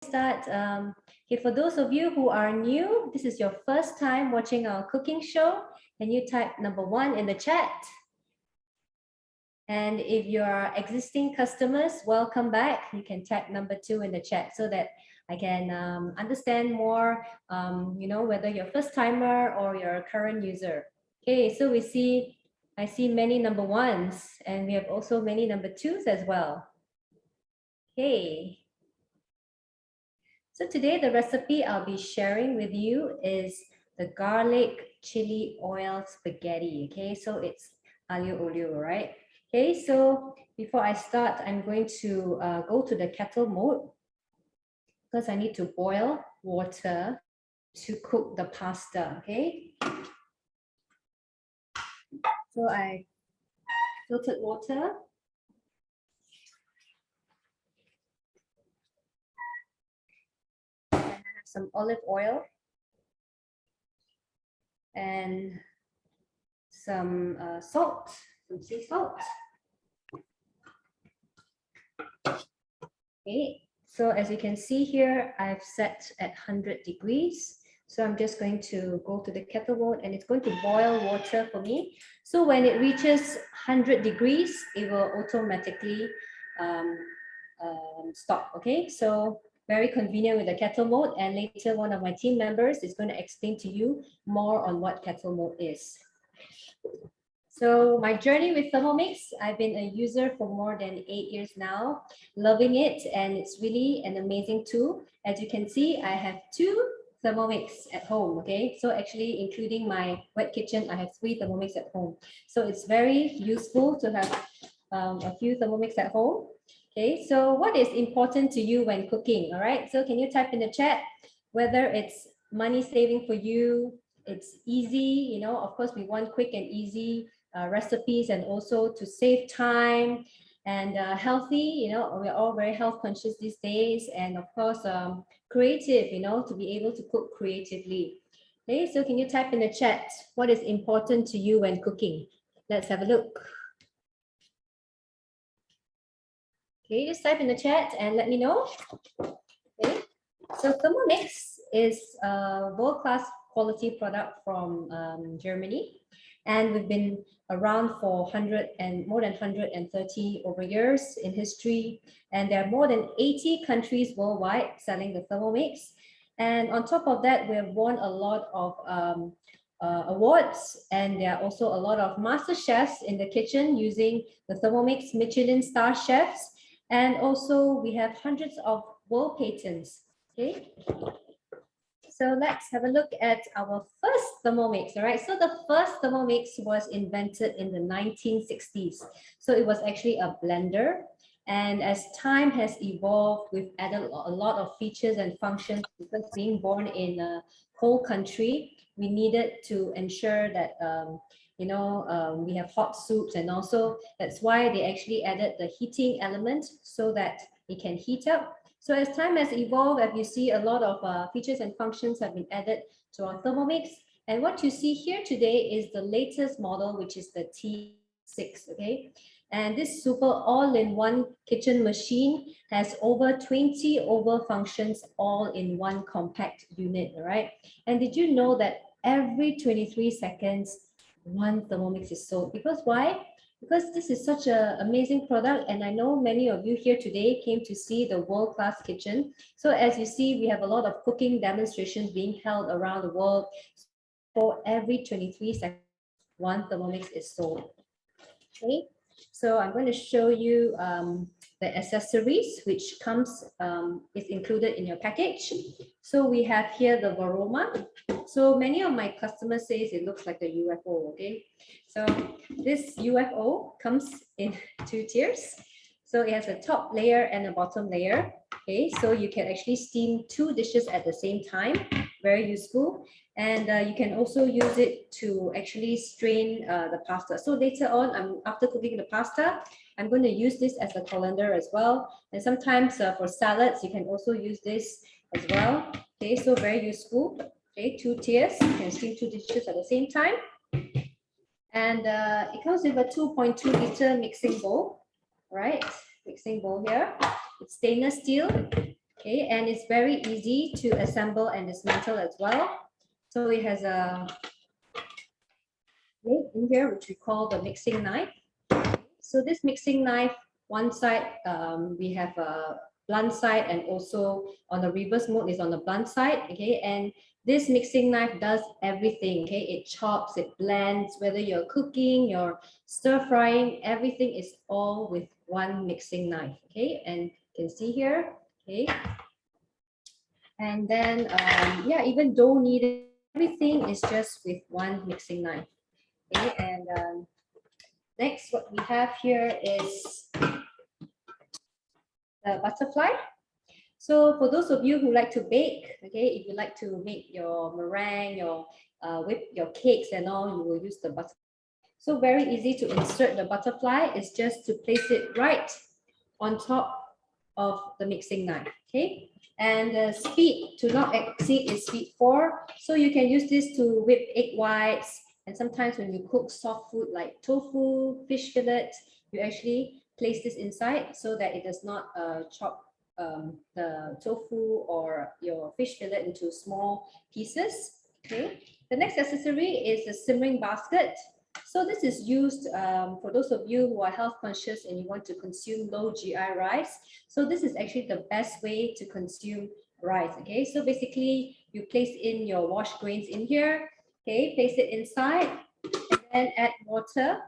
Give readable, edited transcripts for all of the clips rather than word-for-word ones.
Start. Okay, for those of you who are new, this is your first time watching our cooking show, can you type number 1 in the chat? And if you are existing customers, welcome back. You can type number 2 in the chat so that I can understand more, whether you're a first timer or you're a current user. Okay, so I see many number 1s and we have also many number 2s as well. Okay. So today the recipe I'll be sharing with you is the garlic chili oil spaghetti. Okay, so it's aglio olio, right? Okay, so before I start, I'm going to go to the kettle mode because I need to boil water to cook the pasta. Okay, so I filtered water. Some olive oil and some salt, some sea salt. Okay, so as you can see here, I've set at 100 degrees. So I'm just going to go to the kettle mode and it's going to boil water for me. So when it reaches 100 degrees, it will automatically stop. Okay, so very convenient with the kettle mode, and later one of my team members is going to explain to you more on what kettle mode is. So my journey with Thermomix, I've been a user for more than 8 years now, loving it, and it's really an amazing tool. As you can see, I have 2 Thermomix at home, okay? So actually, including my wet kitchen, I have 3 Thermomix at home. So it's very useful to have a few Thermomix at home. Okay, so what is important to you when cooking? All right, so can you type in the chat whether it's money saving for you, it's easy, of course we want quick and easy recipes, and also to save time, and healthy, we're all very health conscious these days, and of course creative, to be able to cook creatively. Okay, so can you type in the chat what is important to you when cooking? Let's have a look. Okay, just type in the chat and let me know. Okay, so Thermomix is a world-class quality product from Germany, and we've been around for more than 130 over years in history, and there are more than 80 countries worldwide selling the Thermomix. And on top of that, we have won a lot of awards, and there are also a lot of master chefs in the kitchen using the Thermomix Michelin star chefs. And also we have hundreds of world patents. Okay, so let's have a look at our first Thermomix. All right, so the first Thermomix was invented in the 1960s. So it was actually a blender, and as time has evolved, we've added a lot of features and functions, because being born in a cold country, we needed to ensure that we have hot soups, and also that's why they actually added the heating element so that it can heat up. So as time has evolved, as you see, a lot of features and functions have been added to our Thermomix. And what you see here today is the latest model, which is the TM6, okay? And this super all-in-one kitchen machine has over 20 functions all in one compact unit, all right? And did you know that every 23 seconds, one Thermomix is sold? Because why? Because this is such an amazing product, and I know many of you here today came to see the world-class kitchen. So as you see, we have a lot of cooking demonstrations being held around the world. For every 23 seconds, one Thermomix is sold. Okay, so I'm going to show you the accessories which is included in your package. So we have here the varoma. So many of my customers say it looks like a UFO, okay? So this UFO comes in 2 tiers. So it has a top layer and a bottom layer, okay? So you can actually steam 2 dishes at the same time, very useful. And you can also use it to actually strain the pasta. So later on, after cooking the pasta, I'm going to use this as a colander as well. And sometimes for salads, you can also use this as well. Okay, so very useful. Okay, 2 tiers. You can steam 2 dishes at the same time. And it comes with a 2.2 liter mixing bowl, right? Mixing bowl here. It's stainless steel. Okay, and it's very easy to assemble and dismantle as well. So it has a blade in here, which we call the mixing knife. So this mixing knife, one side, we have a blunt side, and also on the reverse mode is on the blunt side, okay? And this mixing knife does everything, okay? It chops, it blends, whether you're cooking, you're stir frying, everything is all with one mixing knife, okay? And you can see here, okay? And then, yeah, even dough kneading, everything is just with one mixing knife, okay? And next, what we have here is the butterfly. So for those of you who like to bake, okay, if you like to make your meringue, your whip your cakes and all, you will use the butterfly. So very easy to insert the butterfly is just to place it right on top of the mixing knife, okay? And the speed to not exceed is speed 4. So you can use this to whip egg whites, and sometimes when you cook soft food like tofu, fish fillet, you actually place this inside so that it does not chop the tofu or your fish fillet into small pieces. Okay. The next accessory is the simmering basket. So this is used for those of you who are health conscious and you want to consume low GI rice. So this is actually the best way to consume rice. Okay, so basically you place in your washed grains in here. Okay, place it inside and then add water.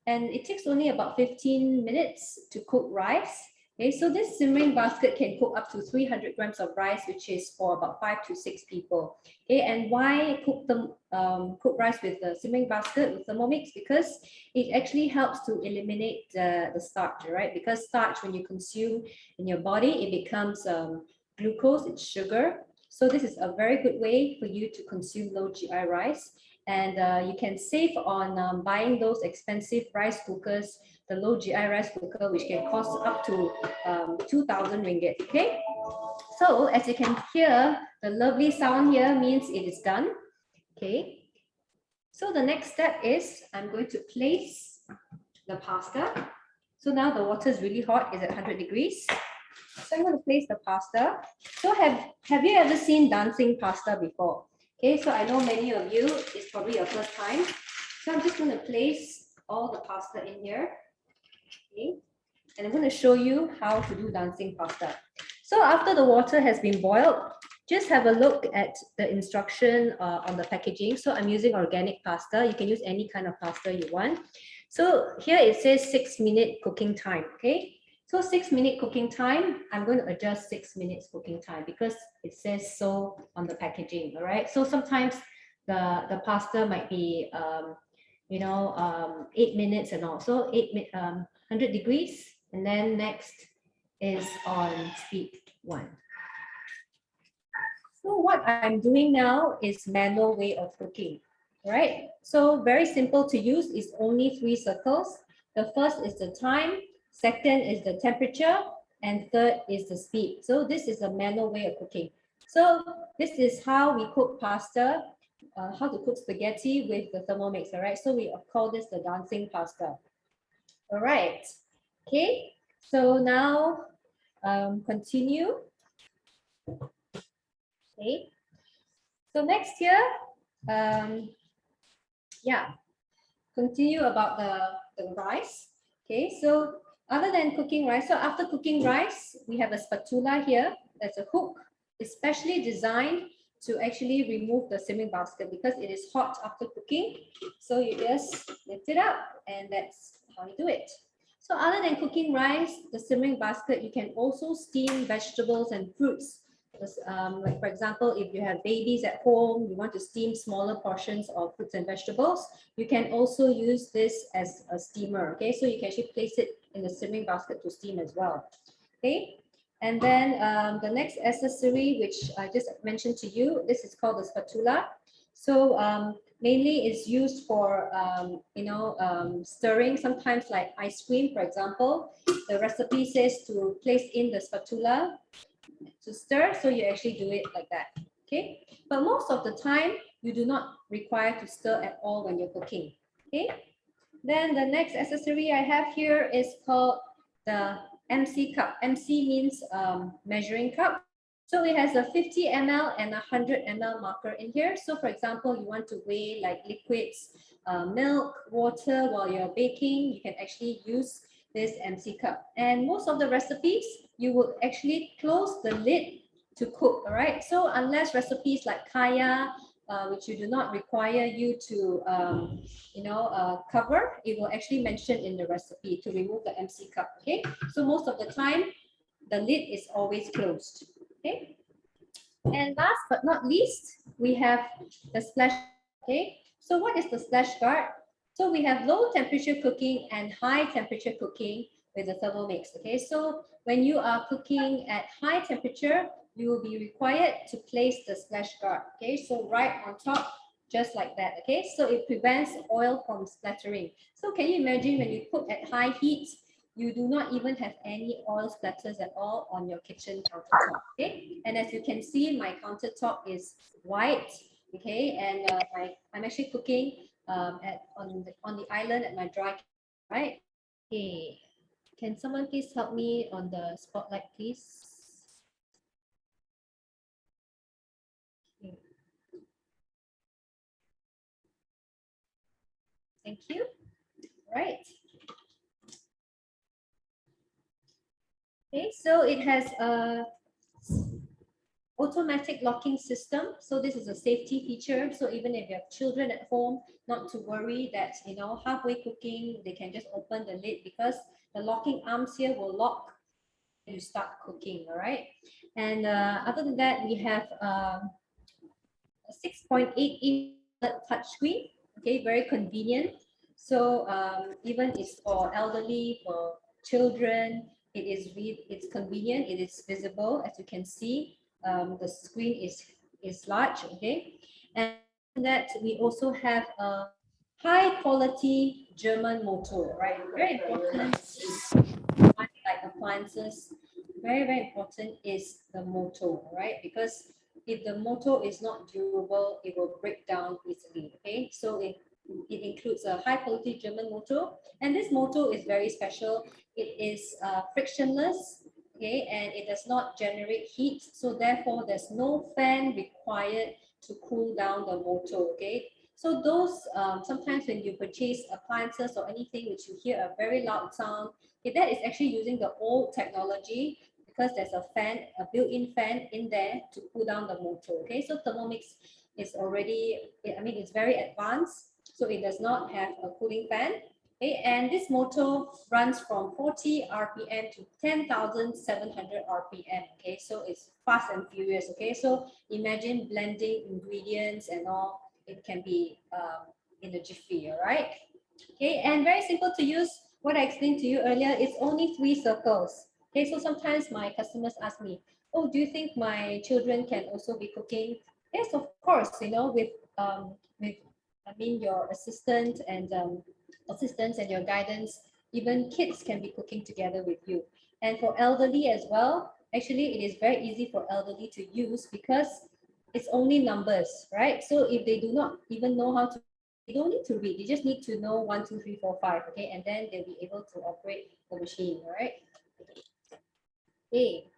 And it takes only about 15 minutes to cook rice. Okay, so this simmering basket can cook up to 300 grams of rice, which is for about 5 to 6 people. Okay, and why cook rice with the simmering basket with Thermomix? Because it actually helps to eliminate the starch, right? Because starch, when you consume in your body, it becomes glucose, it's sugar. So this is a very good way for you to consume low GI rice. And you can save on buying those expensive rice cookers, the low GI rice cooker, which can cost up to 2,000 ringgit, okay? So as you can hear, the lovely sound here means it is done, okay? So the next step is I'm going to place the pasta. So now the water is really hot, it's at 100 degrees. So I'm going to place the pasta. So have you ever seen dancing pasta before? Okay, so I know many of you, it's probably your first time. So I'm just going to place all the pasta in here. Okay, and I'm going to show you how to do dancing pasta. So after the water has been boiled, just have a look at the instruction on the packaging. So I'm using organic pasta. You can use any kind of pasta you want. So here it says 6-minute cooking time, okay? So 6-minute cooking time, I'm going to adjust 6 minutes cooking time because it says so on the packaging, all right? So sometimes the pasta might be, 8 minutes and all. So 100 degrees, and then next is on speed 1. So what I'm doing now is manual way of cooking, right? So very simple to use, is only 3 circles. The first is the time, second is the temperature, and third is the speed. So this is a manual way of cooking. So this is how we cook pasta, how to cook spaghetti with the Thermomix, all right? So we call this the dancing pasta. All right, okay. So now continue. Okay. So next here, continue about the rice. Okay, so other than cooking rice, so after cooking rice, we have a spatula here. That's a hook, especially designed to actually remove the simmering basket because it is hot after cooking. So you just lift it up, and that's how you do it. So other than cooking rice, the simmering basket, you can also steam vegetables and fruits. Like for example, if you have babies at home, you want to steam smaller portions of fruits and vegetables, you can also use this as a steamer. Okay, so you can actually place it in the simmering basket to steam as well. Okay, and then the next accessory, which I just mentioned to you, this is called the spatula. So mainly is used for stirring, sometimes like ice cream, for example. The recipe says to place in the spatula to stir, so you actually do it like that, okay? But most of the time, you do not require to stir at all when you're cooking, okay? Then the next accessory I have here is called the MC cup. MC means measuring cup. So it has a 50 ml and a 100 ml marker in here. So for example, you want to weigh like liquids, milk, water while you're baking, you can actually use this MC cup. And most of the recipes, you will actually close the lid to cook, all right? So unless recipes like kaya, which you do not require you to, cover, it will actually mention in the recipe to remove the MC cup, okay? So most of the time, the lid is always closed, okay? And last but not least, we have the splash, okay? So what is the splash guard? So we have low temperature cooking and high temperature cooking with the Thermomix, okay? So when you are cooking at high temperature, you will be required to place the splash guard, okay? So right on top, just like that, okay? So it prevents oil from splattering. So can you imagine when you cook at high heat, you do not even have any oil splatters at all on your kitchen countertop, okay? And as you can see, my countertop is white, okay? And I'm actually cooking on the island at my dry, right? Okay, can someone please help me on the spotlight, please? Okay. Thank you. Right. Okay, so it has a automatic locking system. So this is a safety feature. So even if you have children at home, not to worry that, halfway cooking, they can just open the lid because the locking arms here will lock when you start cooking, all right? And other than that, we have a 6.8-inch touchscreen, okay, very convenient. So even it's for elderly, for children, it's convenient, it is visible, as you can see. The screen is large, okay, and that we also have a high quality German motor, right? Very important, like appliances. Very important is the motor, right? Because if the motor is not durable, it will break down easily. Okay, so it includes a high quality German motor, and this motor is very special. It is frictionless, okay, and it does not generate heat, so therefore there's no fan required to cool down the motor, okay. So those sometimes when you purchase appliances or anything which you hear a very loud sound, okay, that is actually using the old technology because there's a fan, a built-in fan in there to cool down the motor, okay. So Thermomix is already, it's very advanced, so it does not have a cooling fan. Okay, and this motor runs from 40 RPM to 10,700 RPM. Okay, so it's fast and furious. Okay, so imagine blending ingredients and all. It can be in a jiffy. All right. Okay, and very simple to use. What I explained to you earlier, it's only 3 circles. Okay, so sometimes my customers ask me, "Oh, do you think my children can also be cooking?" Yes, of course. Your assistant and assistance and your guidance, even kids can be cooking together with you. And for elderly as well, actually it is very easy for elderly to use because it's only numbers, right? So if they do not even know how to, they don't need to read, they just need to know 1, 2, 3, 4, 5, okay? And then they'll be able to operate the machine, all right? Okay,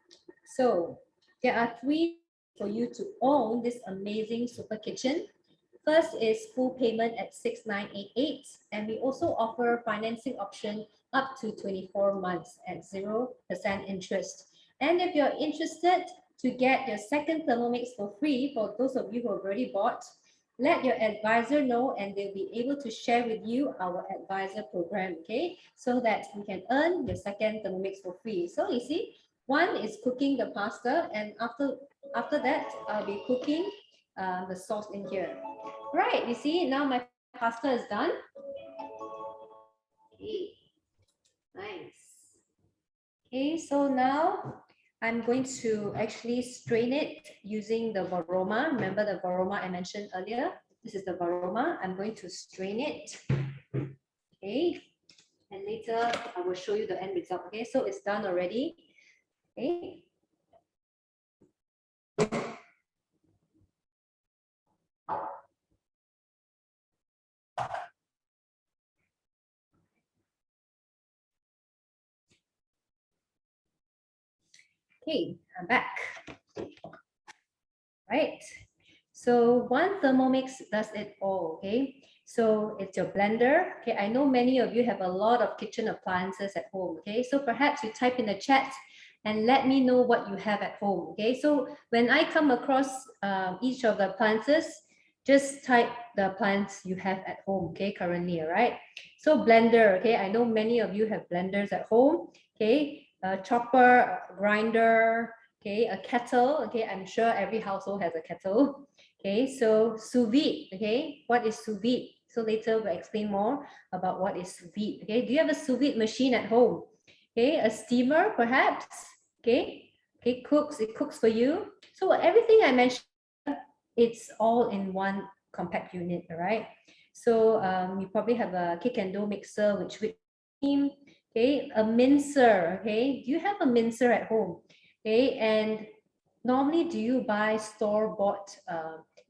so there are 3 for you to own this amazing super kitchen. First is full payment at 6,988, and we also offer financing option up to 24 months at 0% interest. And if you're interested to get your second Thermomix for free, for those of you who have already bought, let your advisor know and they'll be able to share with you our advisor program, okay? So that you can earn your second Thermomix for free. So you see, one is cooking the pasta, and after that, I'll be cooking the sauce in here. Right, you see, now my pasta is done. Okay, nice. Okay, so now I'm going to actually strain it using the varoma. Remember the varoma I mentioned earlier? This is the varoma. I'm going to strain it. Okay, and later I will show you the end result. Okay, so it's done already. Okay. Okay, I'm back. Right? So one Thermomix does it all, okay? So it's your blender. Okay, I know many of you have a lot of kitchen appliances at home, okay? So perhaps you type in the chat and let me know what you have at home, okay? So when I come across each of the appliances, just type the appliance you have at home, okay, currently, all right? So blender, okay, I know many of you have blenders at home, okay? Chopper, grinder, okay, a kettle, okay, I'm sure every household has a kettle. Okay, so Sous-Vide, okay, what is Sous-Vide? So later we'll explain more about what is Sous-Vide. Okay, do you have a Sous-Vide machine at home? Okay, a steamer perhaps, okay, it cooks for you. So everything I mentioned, it's all in one compact unit, all right? So you probably have a kick and dough mixer, which team, okay, a mincer, okay, do you have a mincer at home? Okay, and normally do you buy store-bought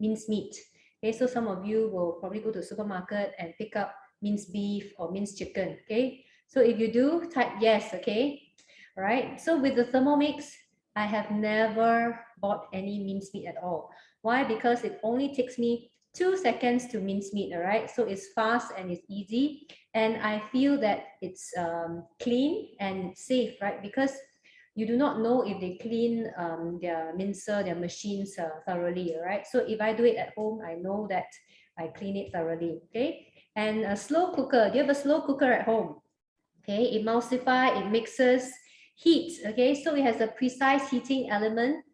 minced meat? Okay, so some of you will probably go to the supermarket and pick up minced beef or minced chicken, okay? So if you do, type yes, okay? All right, so with the Thermomix, I have never bought any minced meat at all. Why? Because it only takes me 2 seconds to mince meat, all right? So it's fast and it's easy. And I feel that it's clean and safe, right? Because you do not know if they clean their mincer, their machines thoroughly, right? So if I do it at home, I know that I clean it thoroughly, okay? And a slow cooker, do you have a slow cooker at home? Okay, emulsify, it mixes heat, okay? So it has a precise heating element,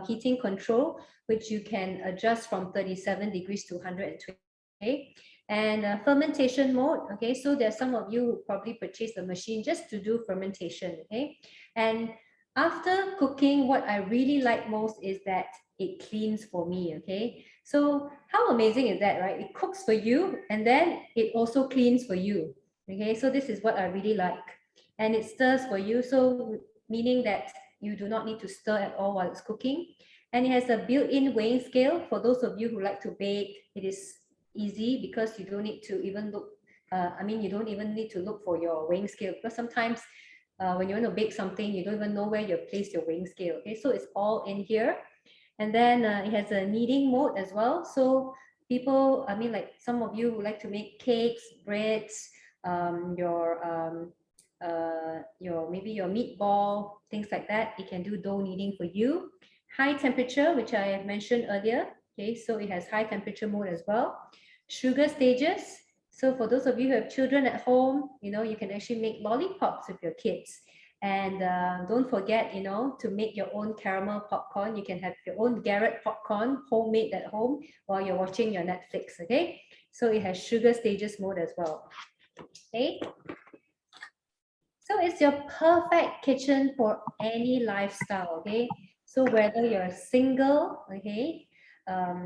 heating control, which you can adjust from 37 degrees to 120, okay? And fermentation mode, okay? So there's some of you who probably purchased the machine just to do fermentation, okay? And after cooking, what I really like most is that it cleans for me, okay? So how amazing is that, right? It cooks for you and then it also cleans for you, okay? So this is what I really like. And it stirs for you, so meaning that you do not need to stir at all while it's cooking. And it has a built-in weighing scale. For those of you who like to bake, it is easy because you don't need to even look, you don't even need to look for your weighing scale, because sometimes when you want to bake something, you don't even know where you place your weighing scale. Okay, so it's all in here. And then it has a kneading mode as well. So people, like some of you who like to make cakes, breads, maybe your meatball, things like that, it can do dough kneading for you. High temperature, which I have mentioned earlier. Okay, so it has high temperature mode as well. Sugar stages. So for those of you who have children at home, you can actually make lollipops with your kids. And don't forget, to make your own caramel popcorn. You can have your own Garrett popcorn, homemade at home while you're watching your Netflix, okay? So it has sugar stages mode as well, okay? So it's your perfect kitchen for any lifestyle, okay? So whether you're single, okay,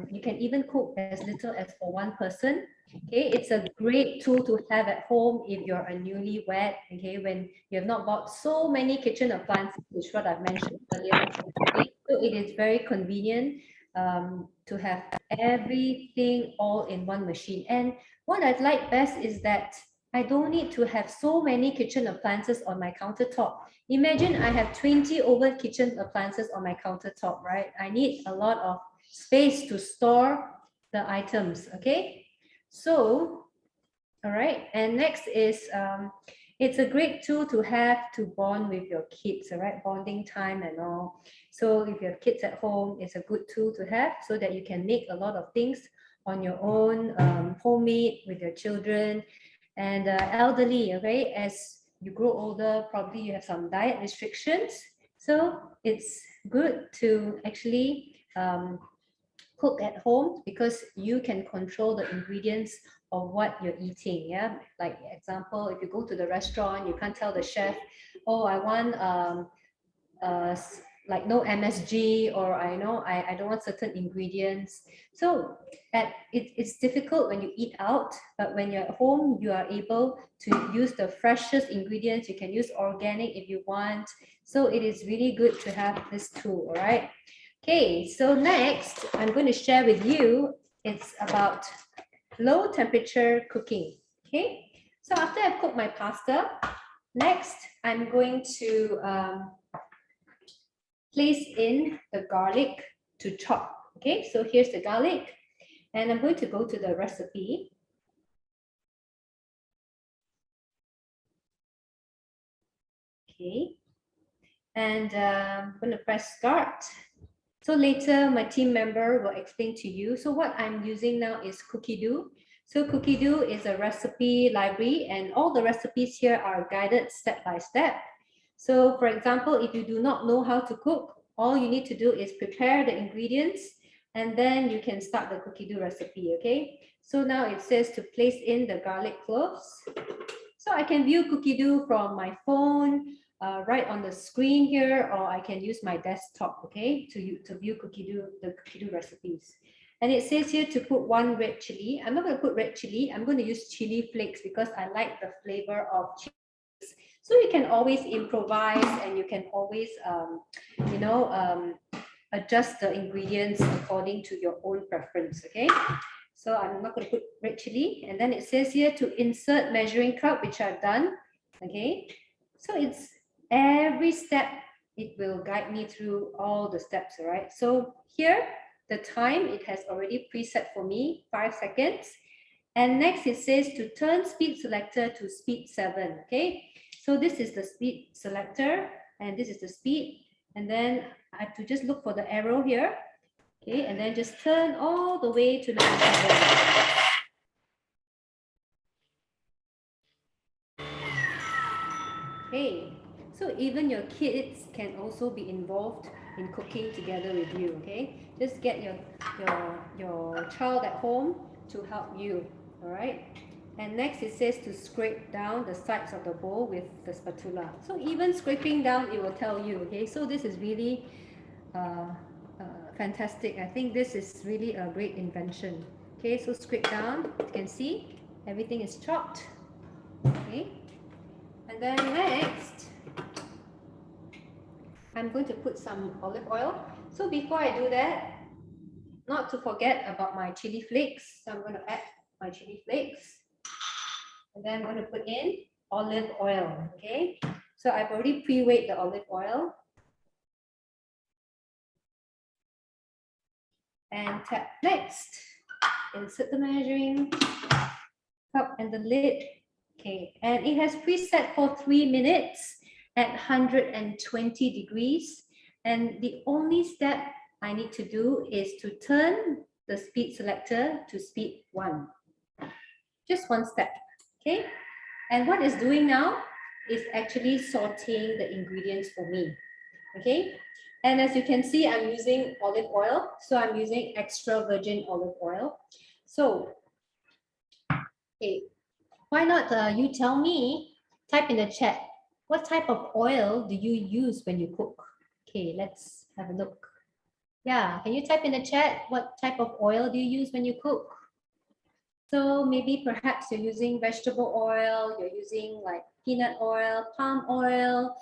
you can even cook as little as for one person. Okay, it's a great tool to have at home if you're a newlywed, okay, when you have not bought so many kitchen appliances, which is what I've mentioned earlier. Okay? So it is very convenient to have everything all in one machine. And what I like best is that I don't need to have so many kitchen appliances on my countertop. Imagine I have 20 over kitchen appliances on my countertop, right? I need a lot of space to store the items, okay? So, all right, and next is, it's a great tool to have to bond with your kids, all right? Bonding time and all. So if you have kids at home, it's a good tool to have so that you can make a lot of things on your own, homemade with your children. And elderly, okay, as you grow older, probably you have some diet restrictions. So it's good to actually cook at home because you can control the ingredients of what you're eating. Yeah, like example, if you go to the restaurant, you can't tell the chef, oh, I want like no MSG, or I don't want certain ingredients. So it's difficult when you eat out, but when you're at home, you are able to use the freshest ingredients. You can use organic if you want. So it is really good to have this tool, all right? Okay, so next I'm going to share with you, it's about low temperature cooking. Okay, so after I've cooked my pasta, next I'm going to place in the garlic to chop. Okay, so here's the garlic, and I'm going to go to the recipe. Okay, and I'm going to press start. So later, my team member will explain to you. So what I'm using now is Cookidoo. So Cookidoo is a recipe library, and all the recipes here are guided step by step. So for example, if you do not know how to cook, all you need to do is prepare the ingredients, and then you can start the Cookidoo recipe, okay? So now it says to place in the garlic cloves. So I can view Cookidoo from my phone, right on the screen here, or I can use my desktop, okay, to view the Cookidoo recipes. And it says here to put 1 red chili. I'm not going to put red chili. I'm going to use chili flakes because I like the flavor of chili. So you can always improvise, and you can always, adjust the ingredients according to your own preference, okay? So I'm not going to put red chili. And then it says here to insert measuring cup, which I've done, okay? So it's every step, it will guide me through all the steps, all right? So here, the time, it has already preset for me, 5 seconds. And next it says to turn speed selector to speed 7, okay? So this is the speed selector, and this is the speed. And then I have to just look for the arrow here, okay? And then just turn all the way to number 7. Okay, so even your kids can also be involved in cooking together with you, okay? Just get your child at home to help you, all right? And next it says to scrape down the sides of the bowl with the spatula. So even scraping down, it will tell you, okay? So this is really fantastic. I think this is really a great invention. Okay, so scrape down, you can see everything is chopped, okay? And then next, I'm going to put some olive oil. So before I do that, not to forget about my chili flakes. So I'm going to add my chili flakes. And then I'm going to put in olive oil, okay? So I've already pre-weighed the olive oil. And tap next. Insert the measuring cup and the lid. Okay, and it has preset for 3 minutes at 120 degrees. And the only step I need to do is to turn the speed selector to speed 1. Just one step, okay? And what it's doing now is actually sauteing the ingredients for me, okay? And as you can see, I'm using olive oil. So I'm using extra virgin olive oil. So, okay, why not you tell me, type in the chat, what type of oil do you use when you cook? Okay, let's have a look. Yeah, can you type in the chat, what type of oil do you use when you cook? So maybe perhaps you're using vegetable oil, you're using like peanut oil, palm oil,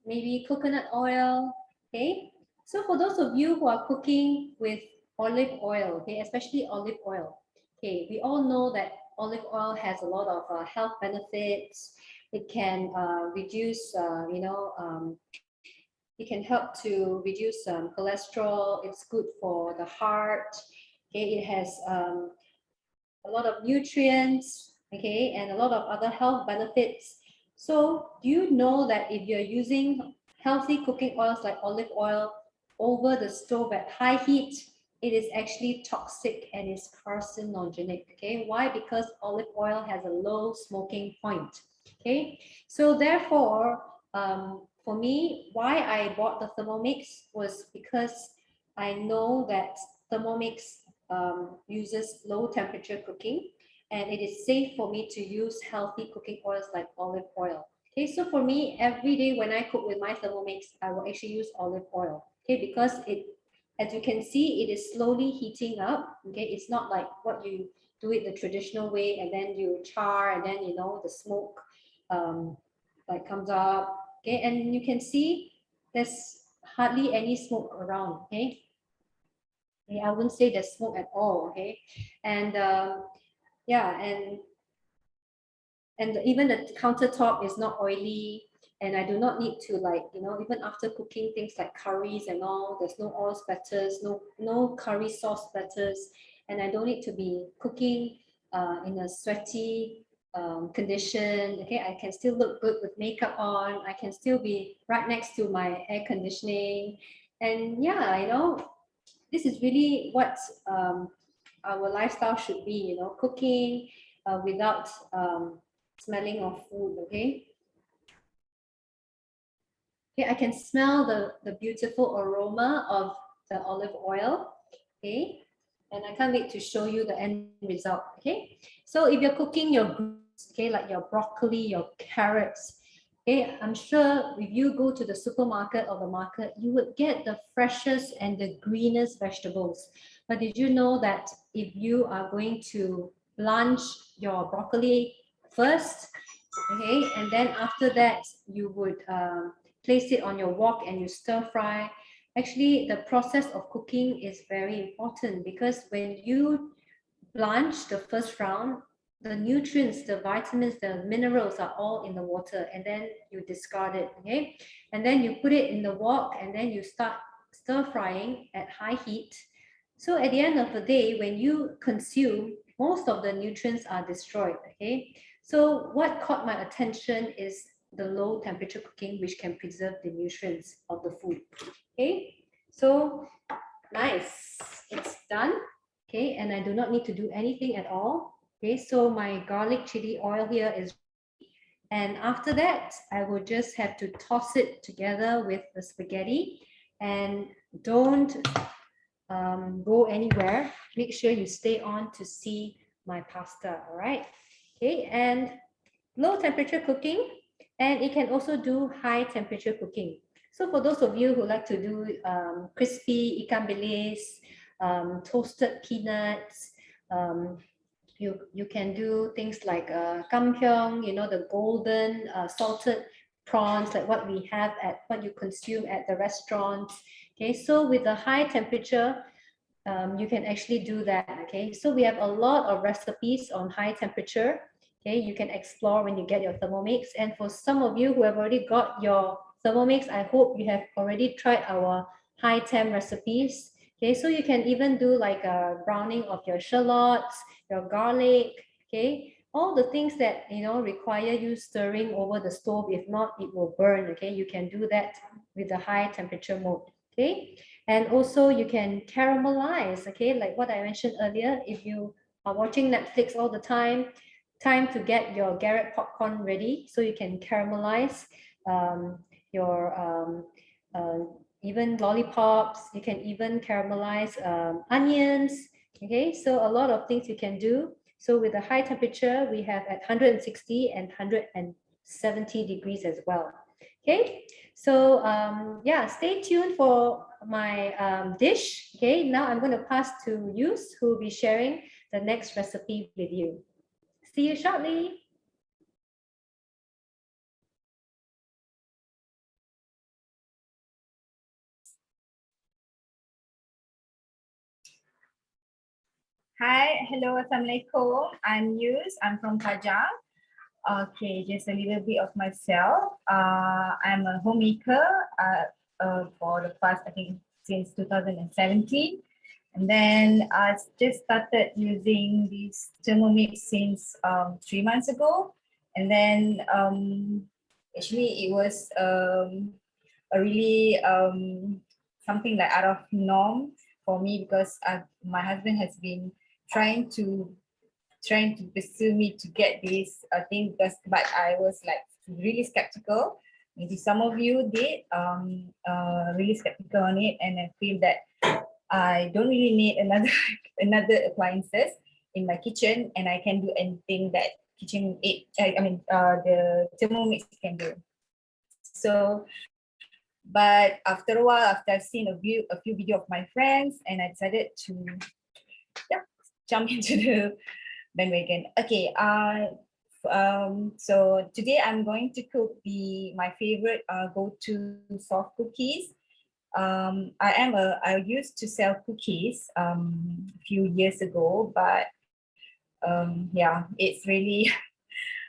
maybe coconut oil, okay? So for those of you who are cooking with olive oil, okay, especially olive oil, okay, we all know that olive oil has a lot of health benefits. It can reduce, it can help to reduce cholesterol. It's good for the heart. Okay, it has a lot of nutrients, okay, and a lot of other health benefits. So do you know that if you're using healthy cooking oils like olive oil over the stove at high heat, it is actually toxic and is carcinogenic, okay? Why? Because olive oil has a low smoking point, okay? So therefore, for me, why I bought the Thermomix was because I know that Thermomix uses low temperature cooking, and it is safe for me to use healthy cooking oils like olive oil. Okay, so for me, every day when I cook with my Thermomix, I will actually use olive oil. Okay, because it, as you can see, it is slowly heating up. Okay, it's not like what you do it the traditional way, and then you char, and then the smoke like comes up. Okay, and you can see there's hardly any smoke around. Okay. Okay, I wouldn't say there's smoke at all, okay? And yeah, and even the countertop is not oily, And I do not need to, like, you know, even after cooking things like curries and all, there's no oil spatters, no curry sauce spatters, and I don't need to be cooking in a sweaty condition. Okay, I can still look good with makeup on. I can still be right next to my air conditioning, and yeah, you know, this is really what our lifestyle should be. You know, cooking without smelling of food. Okay. Okay, I can smell the beautiful aroma of the olive oil. Okay, and I can't wait to show you the end result. Okay, so if you're cooking your greens, okay, like your broccoli, your carrots, okay, I'm sure if you go to the supermarket or the market, you would get the freshest and the greenest vegetables. But did you know that if you are going to blanch your broccoli first, okay, and then after that you would place it on your wok and you stir fry. Actually, the process of cooking is very important because when you blanch the first round, the nutrients, the vitamins, the minerals are all in the water, and then you discard it, okay? And then you put it in the wok and then you start stir frying at high heat. So at the end of the day, when you consume, most of the nutrients are destroyed, okay? So what caught my attention is the low temperature cooking, which can preserve the nutrients of the food. Okay, so nice, it's done. Okay, and I do not need to do anything at all. Okay, so my garlic chili oil here is, and after that, I will just have to toss it together with the spaghetti, and don't go anywhere. Make sure you stay on to see my pasta, all right? Okay, and low temperature cooking, and it can also do high temperature cooking. So for those of you who like to do crispy ikan bilis, toasted peanuts, you can do things like kampiong, you know, the golden salted prawns, like what we have at what you consume at the restaurants. Okay, so with the high temperature, you can actually do that. Okay, so we have a lot of recipes on high temperature. Okay, you can explore when you get your Thermomix. And for some of you who have already got your Thermomix, I hope you have already tried our high temp recipes. Okay, so you can even do like a browning of your shallots, your garlic. Okay, all the things that, you know, require you stirring over the stove. If not, it will burn. Okay, you can do that with the high temperature mode. Okay, and also you can caramelize. Okay, like what I mentioned earlier, if you are watching Netflix all the time to get your Garrett popcorn ready, so you can caramelize your even lollipops. You can even caramelize onions. Okay, so a lot of things you can do. So with the high temperature, we have at 160 and 170 degrees as well. Okay, so yeah, stay tuned for my dish. Okay, now I'm going to pass to Yus, who will be sharing the next recipe with you. See you shortly. Hi, hello, assalamualaikum. I'm Yus. I'm from Pajang. Okay, just a little bit of myself. I'm a homemaker for the past, I think, since 2017. And then I just started using this Thermomix since 3 months ago. And then actually it was a really something like out of norm for me, because my husband has been trying to pursue me to get this thing, but I was like really skeptical. Maybe some of you did really skeptical on it, and I feel that I don't really need another appliances in my kitchen, and I can do anything that the Thermomix can do. So, but after a while, after I've seen a few video of my friends, and I decided to jump into the bandwagon. Okay, so today I'm going to cook my favorite go-to soft cookies. I used to sell cookies a few years ago, but yeah, it's really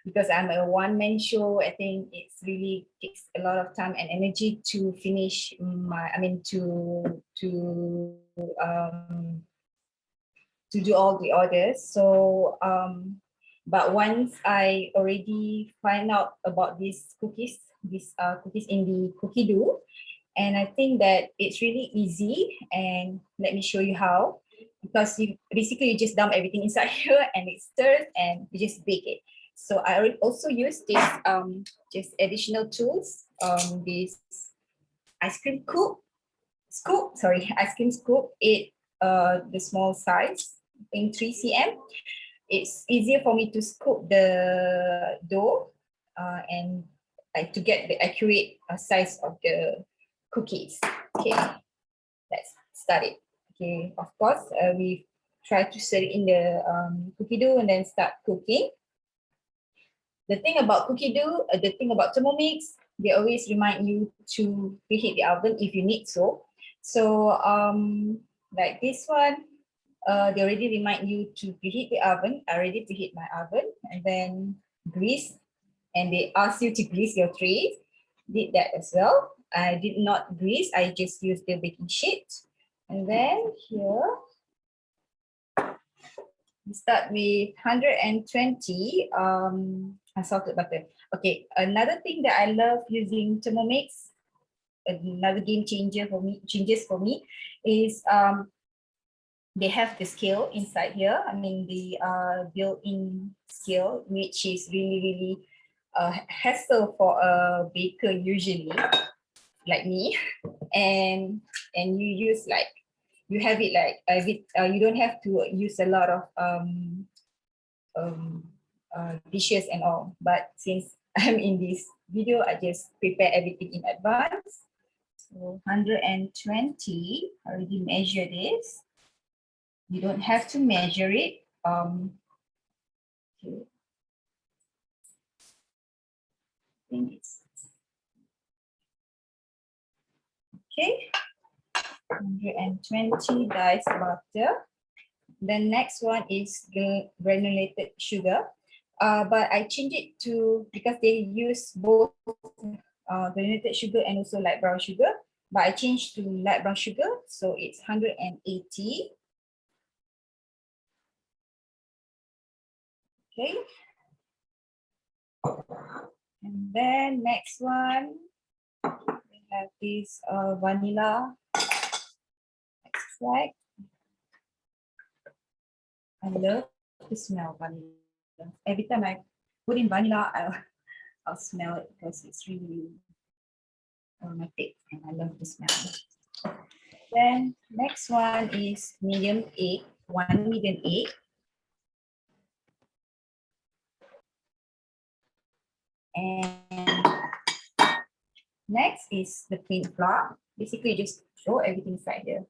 because I'm a one-man show, I think it's really takes a lot of time and energy to finish to do all the orders. So but once I already find out about these cookies in the cookie dough, and I think that it's really easy, and let me show you how. Because you basically just dump everything inside here and it stirs and you just bake it. So I also use this just additional tools, this ice cream ice cream scoop, the small size in 3 cm. It's easier for me to scoop the dough and to get the accurate size of the cookies. Okay, let's start it. Okay, of course, we try to set it in the cookie dough and then start cooking. The thing about cookie dough, the thing about Thermomix, they always remind you to preheat the oven if you need so. So like this one, they already remind you to preheat the oven. I already preheat my oven, and then grease, and they ask you to grease your trays. Did that as well. I did not grease, I just used the baking sheet. And then here, we start with 120 unsalted butter. Okay, another thing that I love using Thermomix, another game changer for me, is they have the scale inside here. I mean the built-in scale, which is really hassle for a baker usually, like me. And you use like, you have it like you don't have to use a lot of dishes and all. But since I'm in this video, I just prepare everything in advance. So 120, I already measure this. You don't have to measure it. Okay. I think it's okay. 120 diced butter. The next one is the granulated sugar, but I change it to, because they use both granulated sugar and also light brown sugar, but I changed to light brown sugar, so it's 180. Okay. And then next one, we have this vanilla extract. I love to smell vanilla. Every time I put in vanilla, I'll smell it because it's really aromatic and I love the smell. Then next one is medium egg, 1 medium egg. And next is the plain flour. Basically, just throw everything inside here.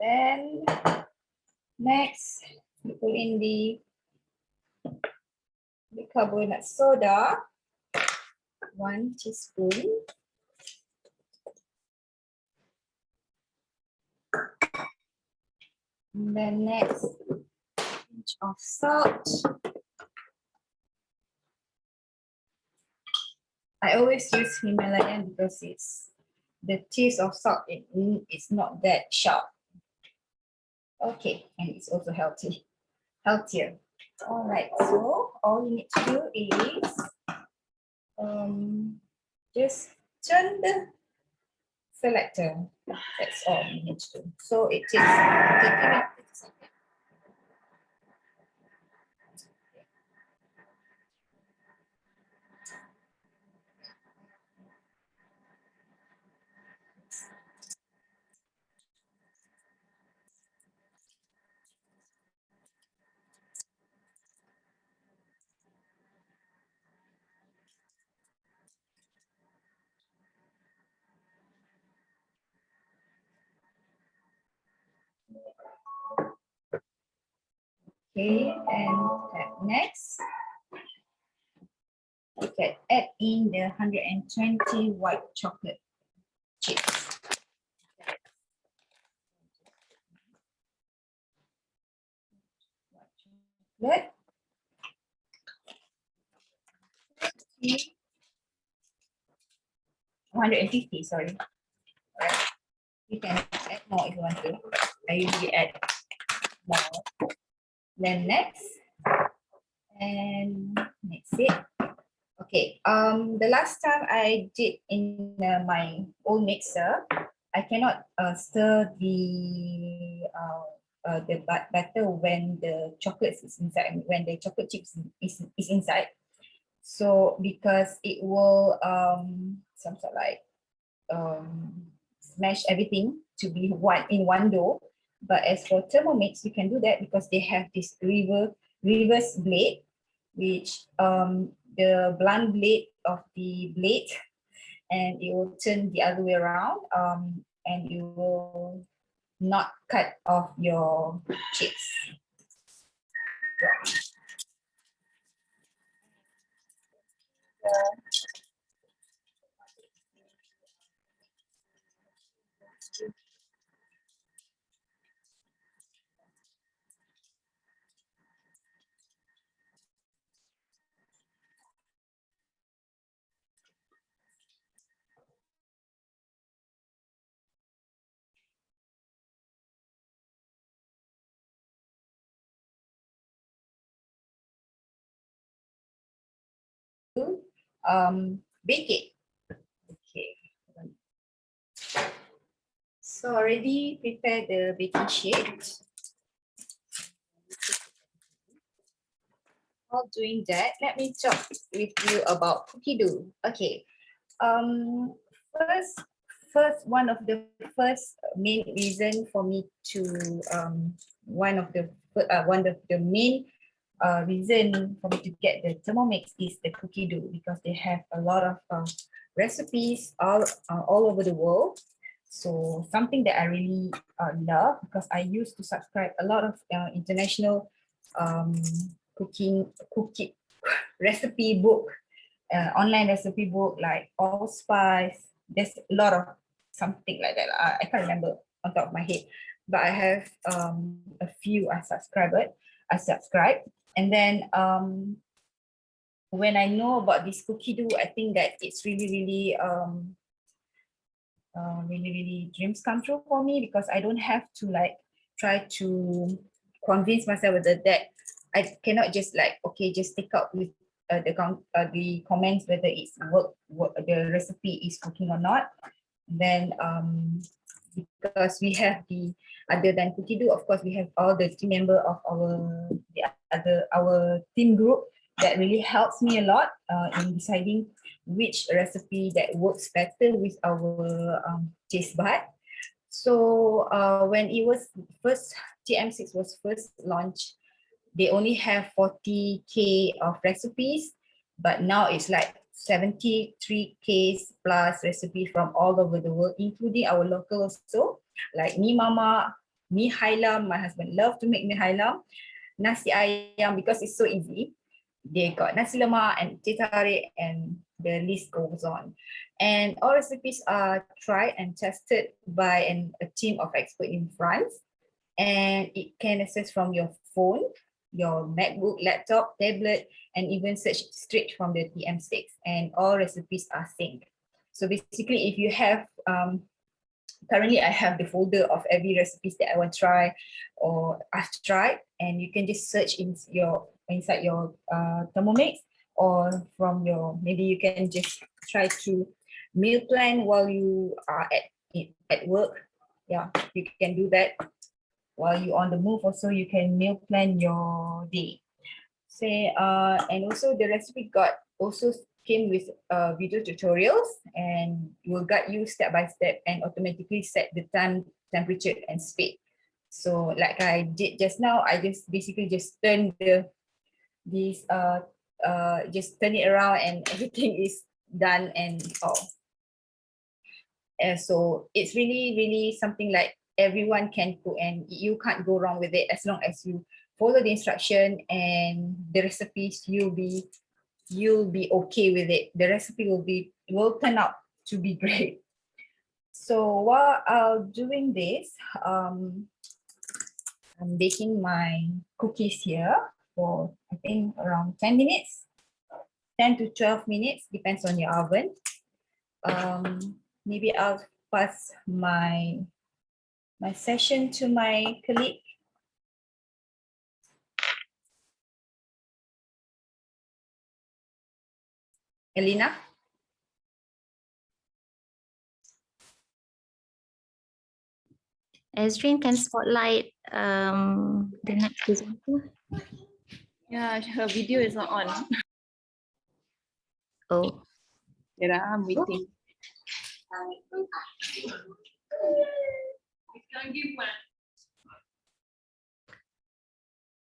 Then next, we put in the bicarbonate soda, 1 teaspoon. And then next, pinch of salt. I always use Himalayan because it's the taste of salt. It's not that sharp. Okay, and it's also healthier. All right, so all you need to do is just turn the selector. That's all you need to do. So it takes 30 minutes. Okay, and next, you can add in the 120 white chocolate chips. Let 150, sorry. Alright. You can add more if you want to. I usually add more. Then next. And next it. Okay. The last time I did in my old mixer, I cannot stir the butter when the chocolate is inside, when the chocolate chips is inside. So because it will some sort of like smash everything to be in one dough. But as for Thermomix, you can do that because they have this reverse blade, which the blunt blade of the blade, and it will turn the other way around, and you will not cut off your chips. Bake it. Okay. So already prepare the baking sheet. While doing that, let me talk with you about cookie dough. Okay. First, one of the first main reason for me to one of the main reason for me to get the Thermomix is the cookie dough, because they have a lot of recipes all over the world. So something that I really love, because I used to subscribe a lot of international cooking recipe book, online recipe book like Allspice. There's a lot of something like that. I can't remember on top of my head, but I have a few I subscribed, and then when I know about this cookie dough, I think that it's really dreams come true for me, because I don't have to like try to convince myself that I cannot just like, okay, just take out with the comments whether it's the recipe is cooking or not. Then because we have the other than cookie dough, of course we have all the team member of our team group that really helps me a lot in deciding which recipe that works better with our taste bud. So when it was first, TM6 was first launched, they only have 40K of recipes, but now it's like 73K plus recipes from all over the world, including our local also, like mi mama, mi hailam. My husband loves to make mi hailam, nasi ayam, because it's so easy. They got nasi lemak and teh tarik, and the list goes on. And all recipes are tried and tested by a team of experts in France, and it can access from your phone, your MacBook, laptop, tablet, and even search straight from the TM6, and all recipes are synced. So basically, if you have, currently I have the folder of every recipes that I want to try or I've tried, and you can just search inside your Thermomix, or from your, maybe you can just try to meal plan while you are at work. Yeah, you can do that. While you're on the move also, you can meal plan your day. Say, and also the recipe also came with video tutorials, and will guide you step by step and automatically set the time, temperature, and speed. So like I did just now, I just basically just turn just turn it around and everything is done and all. And so it's really something like everyone can cook, and you can't go wrong with it as long as you follow the instruction and the recipes. You'll be okay with it. The recipe will turn out to be great. So while doing this, I'm baking my cookies here. for, I think, around 10 minutes, 10 to 12 minutes, depends on your oven. Maybe I'll pass my session to my colleague. Elina. Ezrin can spotlight the next presenter. Yeah, her video is not on. Oh, Yeah, I'm waiting.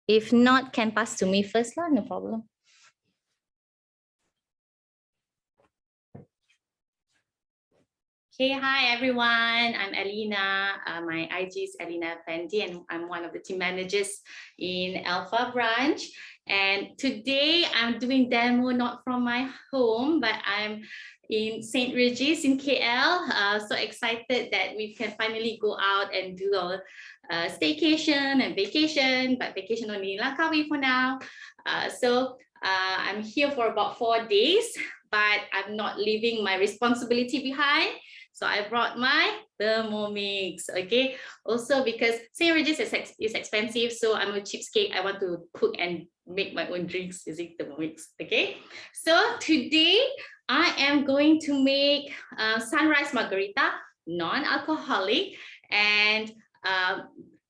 if not, can pass to me first lah, no problem. Okay, hi everyone. I'm Elina. My IG is Elina Effendi, and I'm one of the team managers in Alpha branch. And today I'm doing demo not from my home, but I'm in St. Regis in KL. So excited that we can finally go out and do a staycation and vacation, but vacation only in Langkawi for now. I'm here for about 4 days, but I'm not leaving my responsibility behind. So I brought my Thermomix, okay? Also because St. Regis is expensive, so I'm a cheapskate. I want to cook and make my own drinks using Thermomix, okay? So today I am going to make sunrise margarita, non-alcoholic. And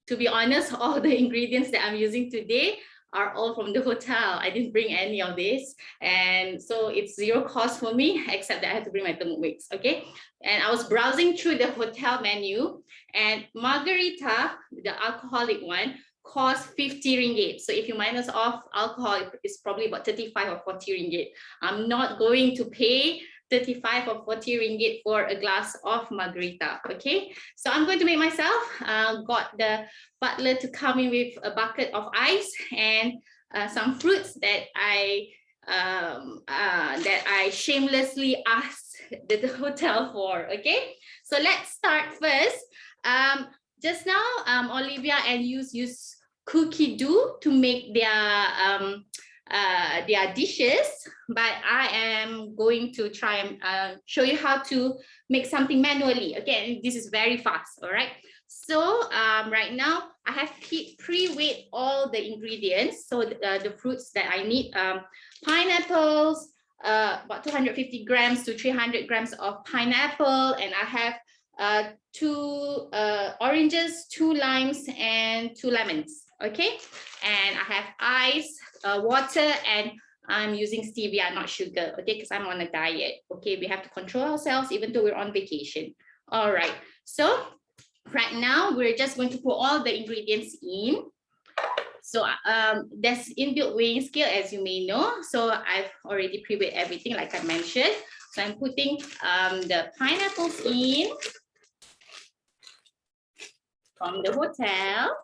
to be honest, all the ingredients that I'm using today are all from the hotel. I didn't bring any of this. And so it's zero cost for me, except that I have to bring my Thermomix, okay? And I was browsing through the hotel menu, and margarita, the alcoholic one, costs 50 ringgit. So if you minus off alcohol, it's probably about 35 or 40 ringgit. I'm not going to pay 35 or 40 ringgit for a glass of margarita, okay? So I'm going to make myself. Got the butler to come in with a bucket of ice and some fruits that I shamelessly asked the hotel for, okay? So let's start first. Just now, Olivia and Yus use cookie dough to make their dishes, but I am going to try and show you how to make something manually. Okay, this is very fast, all right? So right now, I have pre-weighed all the ingredients. So the fruits that I need, pineapples, about 250 grams to 300 grams of pineapple, and I have 2 oranges, 2 limes, and 2 lemons, okay? And I have ice, water, and I'm using stevia, not sugar, okay? Because I'm on a diet, okay? We have to control ourselves even though we're on vacation. All right, so right now we're just going to put all the ingredients in. So there's inbuilt weighing scale, as you may know. So I've already pre-weighed everything like I mentioned. So I'm putting the pineapples in from the hotel.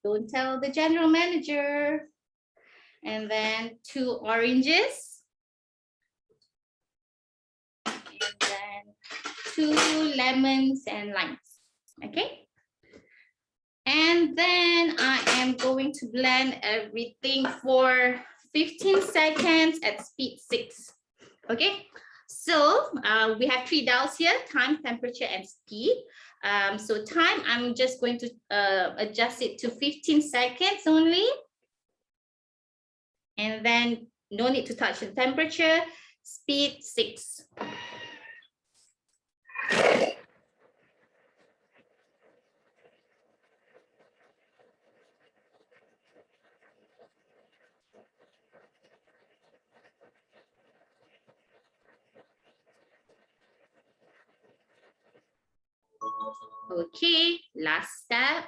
Don't tell the general manager. And then 2 oranges. And then 2 lemons and limes, okay? And then I am going to blend everything for 15 seconds at speed 6, okay? So we have 3 dials here, time, temperature, and speed. So time, I'm just going to adjust it to 15 seconds only. And then no need to touch the temperature, speed 6. Okay, last step.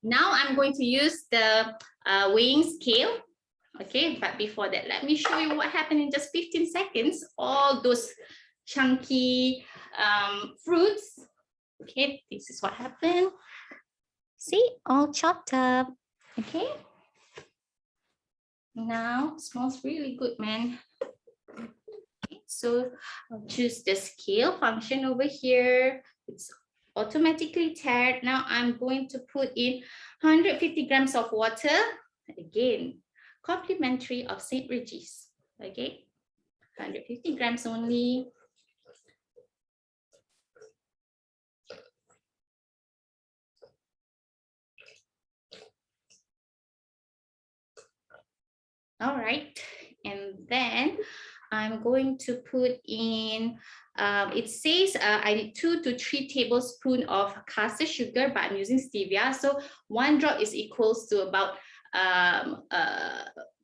Now I'm going to use the weighing scale. Okay, but before that, let me show you what happened in just 15 seconds. All those chunky fruits. Okay, this is what happened. see, all chopped up. Okay. Now smells really good, man. Okay, so I'll choose the scale function over here. It's automatically tare. Now I'm going to put in 150 grams of water. Again, complimentary of St. Regis. Okay, 150 grams only. All right, and then I'm going to put in, it says I need 2 to 3 tablespoons of caster sugar, but I'm using stevia. So 1 drop is equals to about 1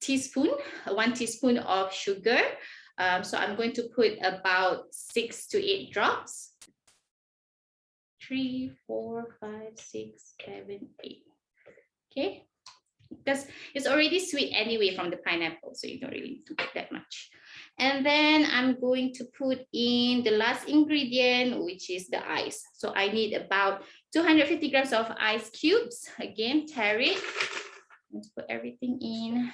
teaspoon of sugar. So I'm going to put about 6 to 8 drops. 3, 4, 5, 6, 7, 8. Okay. Because it's already sweet anyway from the pineapple, so you don't really need to put that much. And then I'm going to put in the last ingredient, which is the ice. So I need about 250 grams of ice cubes. Again, tare it. Let's put everything in.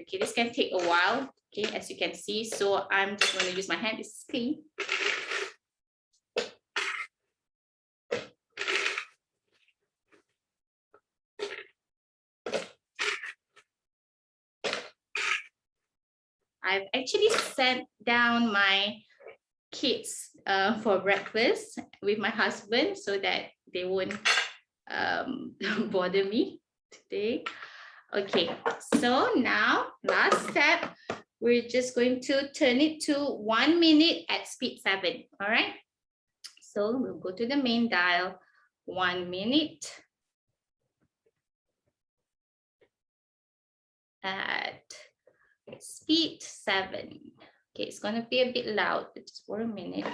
Okay, this can take a while, okay, as you can see. So I'm just going to use my hand. This is clean. I've actually sat down my kids for breakfast with my husband so that they won't bother me today. Okay, so now last step, we're just going to turn it to 1 minute at speed 7. All right, so we'll go to the main dial, 1 minute at speed 7. Okay, it's gonna be a bit loud, but just for a minute.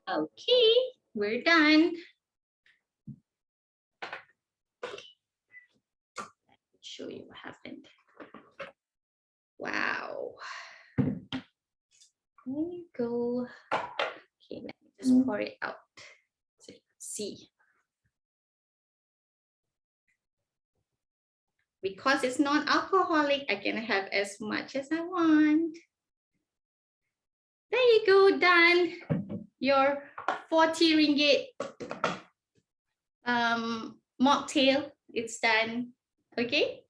Okay, we're done. Let me show you what happened. Wow. There you go. Okay, let me just pour it out so you can see. Because it's non-alcoholic, I can have as much as I want. There you go, done. Your 40 ringgit mocktail, it's done. Okay,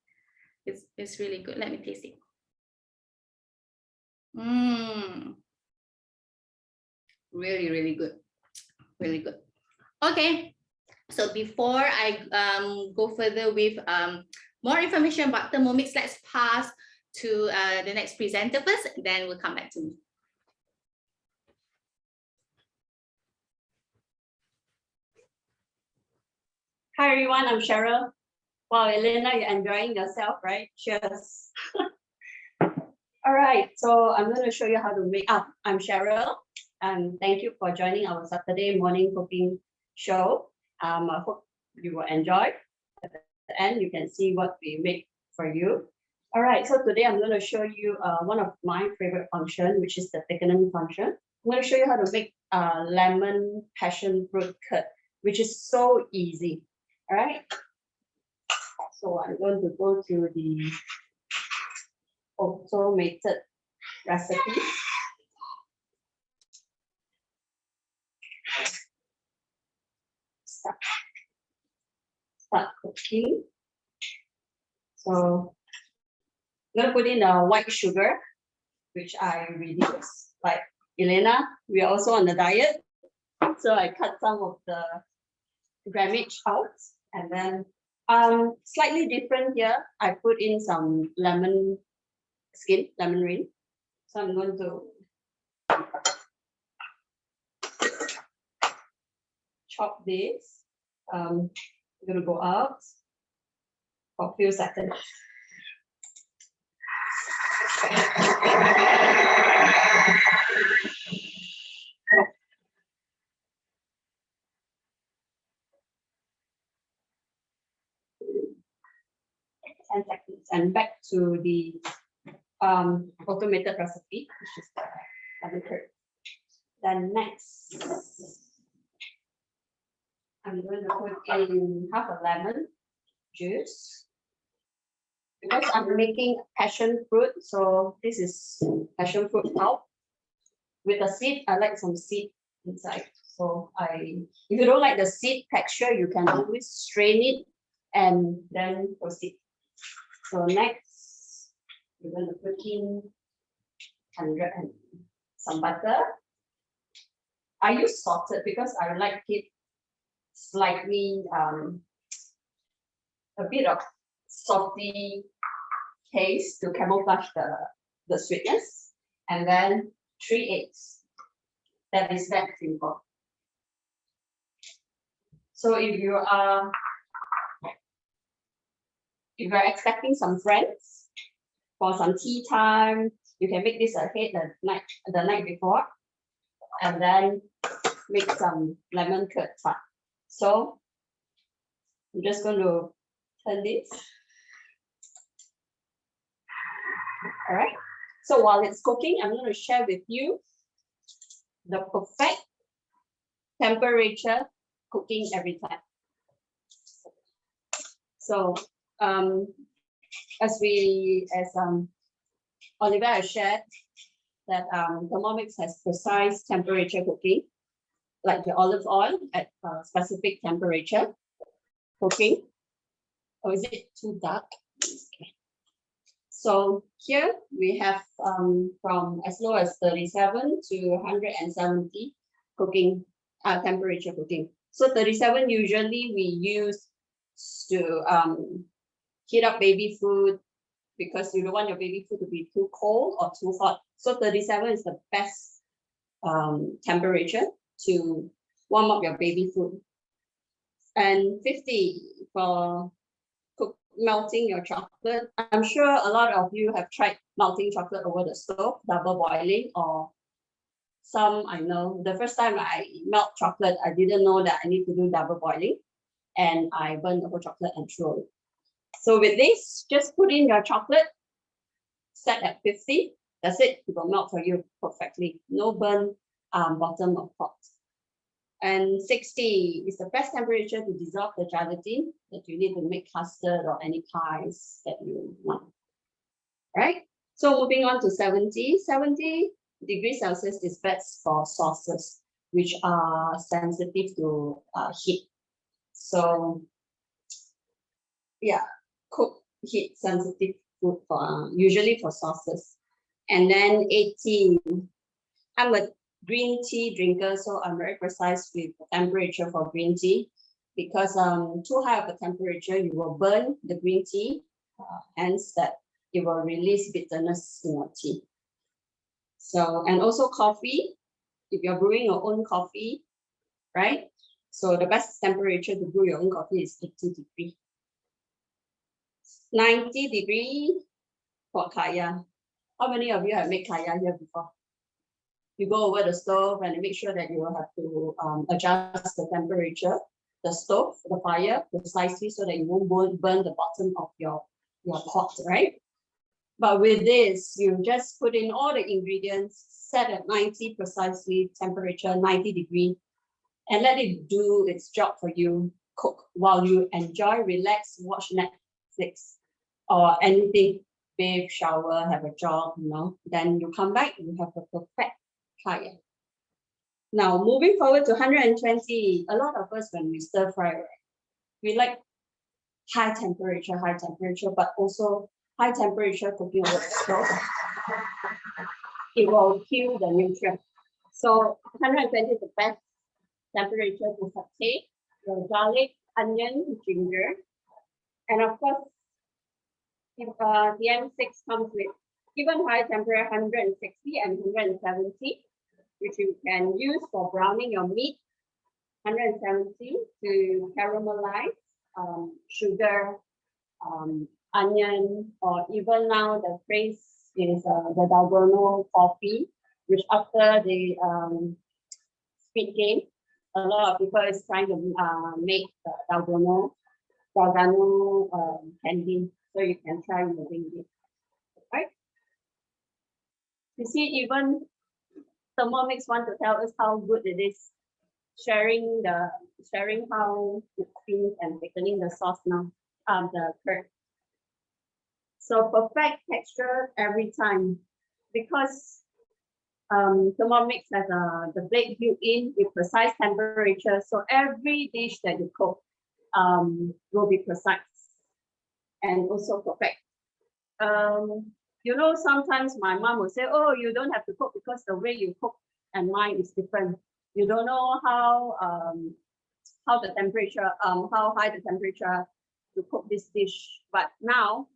it's really good. Let me taste it. Really, really good. Really good. Okay, so before I go further with more information about Thermomix, let's pass to the next presenter first, then we'll come back to me. Hi everyone, I'm Cheryl. Wow, Elena, you're enjoying yourself, right? Cheers. All right, so I'm going to show you how to make up. I'm Cheryl, and thank you for joining our Saturday morning cooking show. I hope you will enjoy. At the end, you can see what we make for you. All right, so today I'm going to show you one of my favorite functions, which is the thickening function. I'm going to show you how to make lemon passion fruit curd, which is so easy. All right, so I'm going to go to the automated recipe. Start. cooking. So I'm gonna put in the white sugar, which I reduce. Like Elena, we are also on the diet. So I cut some of the grammage out, and then slightly different here. I put in some lemon skin, lemon rind. So I'm going to chop this. I'm gonna go out for a few seconds. And back to the automated recipe, which is the lemon curd. Then next, I'm going to put in half a lemon juice because I'm making passion fruit. So this is passion fruit pulp with a seed. I like some seed inside. So if you don't like the seed texture, you can always strain it and then proceed. So next, we're going to put in 100 and some butter. I use salted because I like it slightly a bit of salty taste to camouflage the sweetness. And then 3 eggs. That is that simple. So if you are expecting some friends for some tea time, you can make this ahead the night before, and then make some lemon curd tart. So I'm just going to turn this. All right. So while it's cooking, I'm going to share with you the perfect temperature cooking every time. So as Oliver has shared, that Thermomix has precise temperature cooking, like the olive oil at a specific temperature cooking. Or is it too dark? Okay. So here we have from as low as 37 to 170 cooking temperature cooking. So 37 usually we use to heat up baby food because you don't want your baby food to be too cold or too hot. So 37 is the best temperature to warm up your baby food. And 50 for melting your chocolate. I'm sure a lot of you have tried melting chocolate over the stove, double boiling, or some I know. The first time I melt chocolate, I didn't know that I need to do double boiling, and I burned the whole chocolate and threw it. So with this, just put in your chocolate, set at 50. That's it. It will melt for you perfectly. No burn bottom of pot. And 60 is the best temperature to dissolve the gelatin that you need to make custard or any pies that you want. Right? So moving on to 70. 70 degrees Celsius is best for sauces, which are sensitive to heat. So yeah, cook heat sensitive food for usually for sauces. And then 80. I'm a green tea drinker, so I'm very precise with the temperature for green tea because too high of a temperature, you will burn the green tea, hence that it will release bitterness in your tea. So, and also coffee, if you're brewing your own coffee, right? So the best temperature to brew your own coffee is 80 degrees. 90 degrees for kaya. How many of you have made kaya here before? You go over the stove and make sure that you will have to adjust the temperature, the stove, the fire precisely so that you won't burn the bottom of your pot, right? But with this, you just put in all the ingredients, set at 90 precisely, temperature 90 degrees, and let it do its job for you. Cook while you enjoy, relax, watch Netflix or anything, bathe, shower, have a jog, you know. Then you come back, you have a perfect kaya. Now moving forward to 120, a lot of us when we stir fry, right, we like high temperature, but also high temperature cooking works. So it will kill the nutrient. So 120 is the best temperature to saute the garlic, onion, ginger, and of course, if TM6 comes with even high temperature 160 and 170, which you can use for browning your meat. 170 to caramelize sugar, onion, or even now the craze is the dalgona coffee, which after the Squid Game, a lot of people is trying to make the dalgona candy, so you can try using it. Right? You see, even Thermomix want to tell us how good it is, sharing how it spins and thickening the sauce now, the curd. So perfect texture every time, because Thermomix has the blade built in with precise temperature, so every dish that you cook will be precise and also perfect. You know, sometimes my mom will say, "Oh, you don't have to cook because the way you cook and mine is different. You don't know how the temperature, how high the temperature to cook this dish." But now,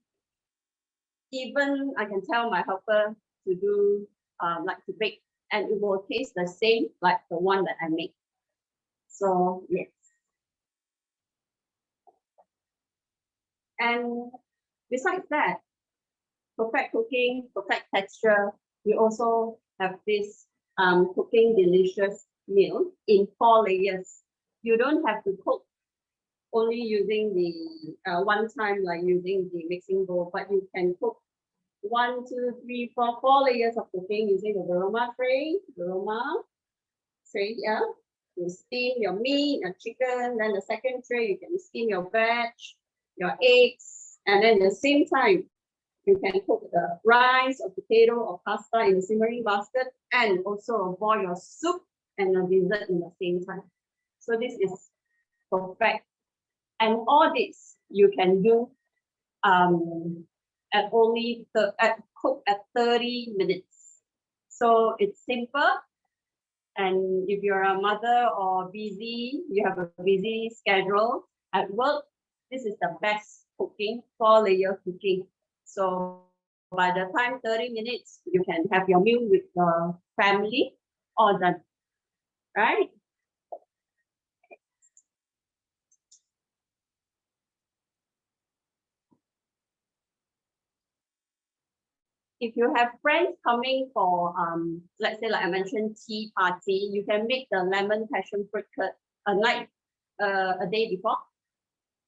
even I can tell my helper to do like to bake, and it will taste the same like the one that I make. So yes. And besides that, perfect cooking, perfect texture, we also have this cooking delicious meal in 4 layers. You don't have to cook only using the one time, like using the mixing bowl, but you can cook 1, 2, 3, 4 layers of cooking using the aroma tray, yeah. You steam your meat, your chicken, then the second tray, you can steam your veg, your eggs, and then at the same time, you can cook the rice or potato or pasta in the simmering basket, and also boil your soup and a dessert in the same time. So this is perfect. And all this you can do at only cook at 30 minutes. So it's simple. And if you're a mother or busy, you have a busy schedule at work, this is the best cooking, 4-layer cooking. So by the time 30 minutes, you can have your meal with the family all done, right? If you have friends coming for, let's say like I mentioned, tea party, you can make the lemon passion fruit curd a day before.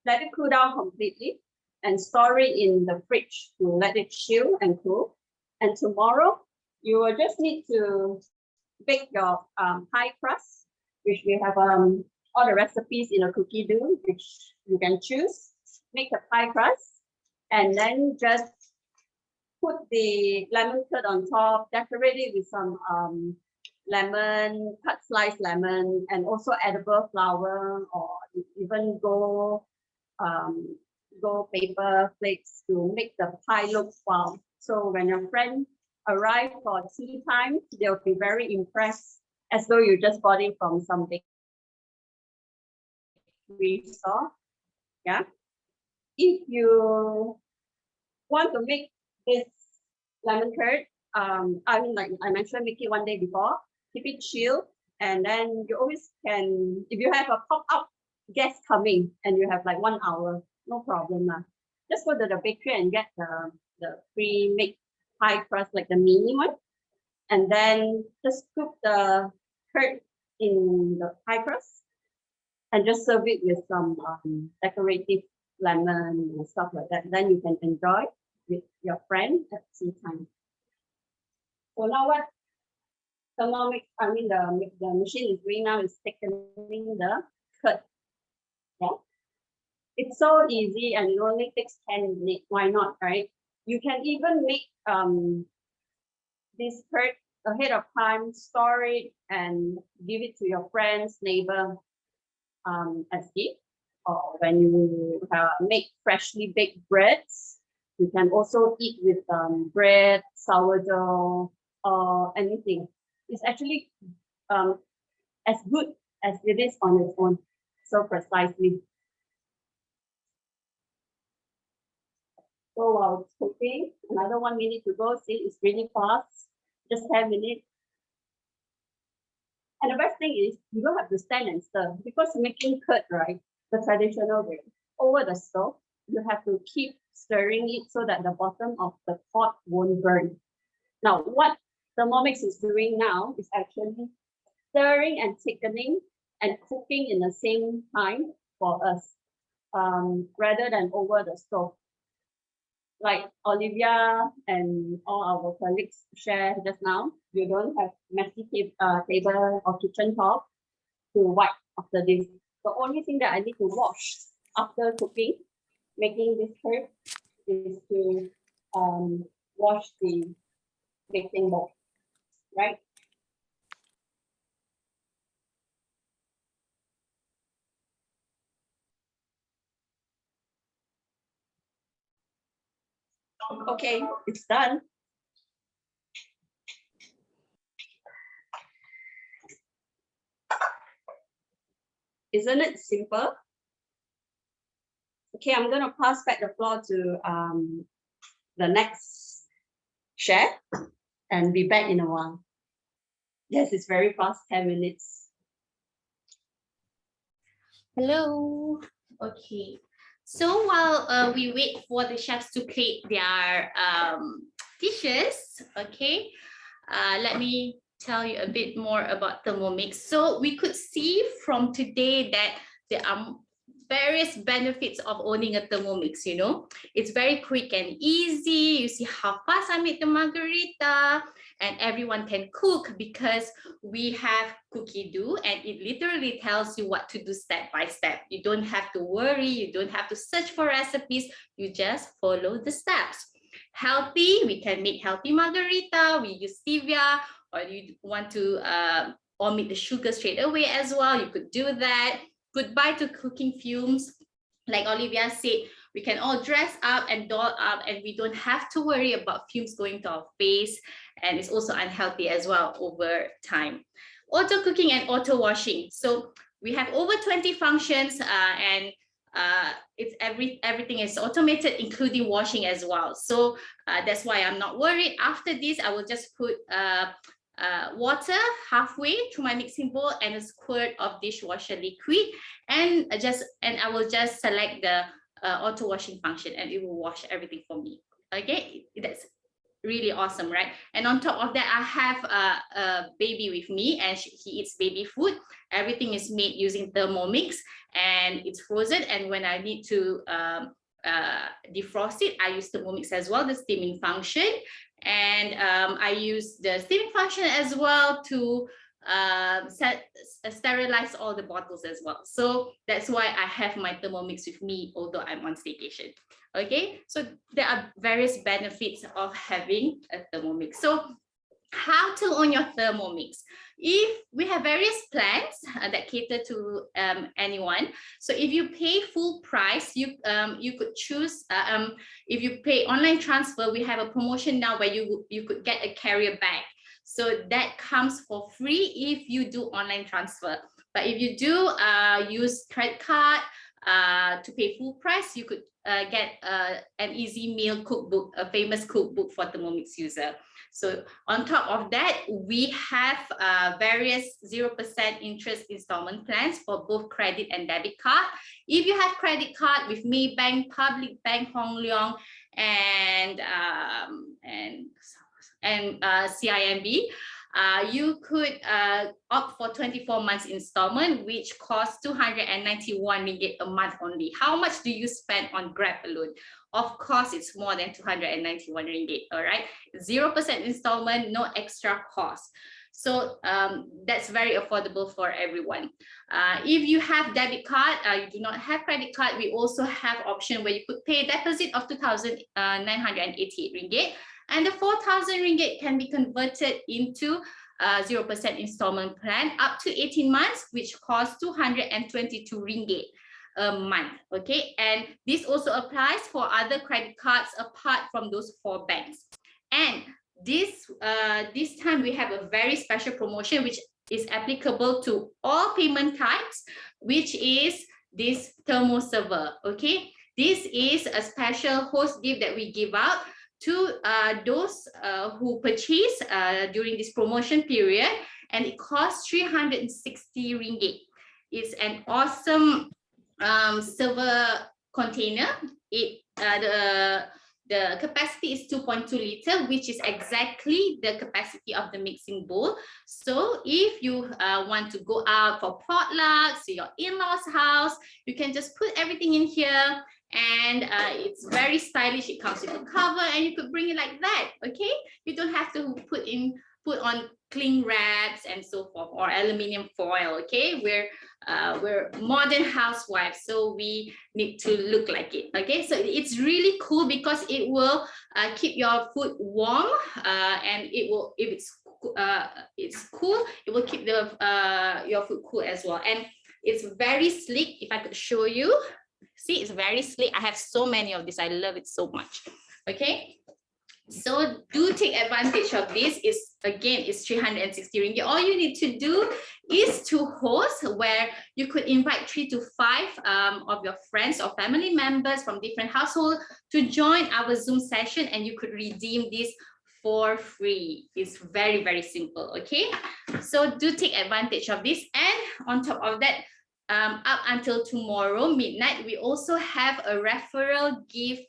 Let it cool down completely and store it in the fridge to let it chill and cool. And tomorrow, you will just need to bake your pie crust, which we have all the recipes in a cookie dough, which you can choose. Make a pie crust and then just put the lemon curd on top, decorate it with some lemon, cut sliced lemon, and also edible flour, or even gold paper flakes to make the pie look wow. So when your friend arrive for tea time, they'll be very impressed, as though you just bought it from some bakery store. Yeah. If you want to make this lemon curd, I mean, like I mentioned, make it 1 day before, keep it chill, and then you always can, if you have a pop-up guest coming and you have like 1 hour, no problem lah. Just go to the bakery and get the pre-made pie crust, like the mini one, and then just scoop the curd in the pie crust and just serve it with some decorative lemon and stuff like that. Then you can enjoy with your friend at tea time. So now what Thermomix, I mean the machine is doing now is thickening the curd. Yeah. It's so easy and it only takes 10 minutes. Why not, right? You can even make this curd ahead of time, store it and give it to your friends, neighbor as gift. or when you make freshly baked breads. You can also eat with bread, sourdough, or anything. It's actually as good as it is on its own, so precisely. So while it's cooking, another 1 minute to go. See, it's really fast, just 10 minutes. And the best thing is you don't have to stand and stir because making curd, right, the traditional way, over the stove, you have to keep stirring it so that the bottom of the pot won't burn. Now, what Thermomix is doing now is actually stirring and thickening and cooking in the same time for us, rather than over the stove. Like Olivia and all our colleagues shared just now, you don't have messy table or kitchen top to wipe after this. The only thing that I need to wash after cooking, making this curd, is to wash the mixing bowl, right? Okay, it's done. Isn't it simple? Okay, I'm going to pass back the floor to the next chef and be back in a while. Yes, it's very fast, 10 minutes. Hello. Okay. So while we wait for the chefs to plate their dishes, okay, let me tell you a bit more about Thermomix. So we could see from today that there are various benefits of owning a Thermomix, you know. It's very quick and easy. You see how fast I made the margarita, and everyone can cook because we have Cookie Do, and it literally tells you what to do step by step. You don't have to worry. You don't have to search for recipes. You just follow the steps. Healthy, we can make healthy margarita. We use stevia, or you want to omit the sugar straight away as well. You could do that. Goodbye to cooking fumes. Like Olivia said, we can all dress up and doll up, and we don't have to worry about fumes going to our face. And it's also unhealthy as well over time. Auto cooking and auto washing. So we have over 20 functions, and it's everything is automated, including washing as well. So that's why I'm not worried. After this, I will just put water halfway through my mixing bowl and a squirt of dishwasher liquid, and I will just select the auto washing function, and it will wash everything for me. Okay, that's really awesome, right? And on top of that, I have a baby with me, and he eats baby food. Everything is made using Thermomix, and it's frozen. And when I need to defrost it, I use Thermomix as well, the steaming function. And I use the steaming function as well to sterilize all the bottles as well. So that's why I have my Thermomix with me, although I'm on staycation. Okay, so there are various benefits of having a Thermomix. So how to own your Thermomix? If we have various plans that cater to anyone. So if you pay full price, you could choose. If you pay online transfer, we have a promotion now where you could get a carrier bag. So that comes for free if you do online transfer. But if you do use credit card to pay full price, you could get an easy meal cookbook, a famous cookbook for Thermomix user. So on top of that, we have various 0% interest installment plans for both credit and debit card. If you have credit card with Maybank, Public Bank, Hong Leong, and CIMB, you could opt for 24 months installment, which costs 291 ringgit a month only. How much do you spend on Grab alone? Of course, it's more than 291 ringgit, all right? 0% installment, no extra cost. So that's very affordable for everyone. If you have debit card, you do not have credit card, we also have option where you could pay a deposit of 2,988 ringgit. And the 4,000 ringgit can be converted into 0% installment plan up to 18 months, which costs 222 ringgit. a month. Okay, and this also applies for other credit cards apart from those 4 banks. And this time we have a very special promotion which is applicable to all payment types, which is this thermo server. Okay, this is a special host gift that we give out to those who purchase during this promotion period, and it costs 360 ringgit. It's an awesome server container. The capacity is 2.2 liter, which is exactly the capacity of the mixing bowl. So if you want to go out for potlucks to your in-laws house, you can just put everything in here, and it's very stylish. It comes with a cover, and you could bring it like that. Okay, you don't have to put on cling wraps and so forth, or aluminium foil. Okay, we're modern housewives, so we need to look like it. Okay, so it's really cool because it will keep your food warm, and it will, if it's cool, it will keep your food cool as well. And it's very sleek. If I could show you, see, it's very sleek. I have so many of this. I love it so much. Okay, so do take advantage of this. It's 360 ringgit. All you need to do is to host, where you could invite 3 to 5 of your friends or family members from different households to join our Zoom session, and you could redeem this for free. It's very, very simple. Okay, so do take advantage of this. And on top of that, up until tomorrow midnight, we also have a referral gift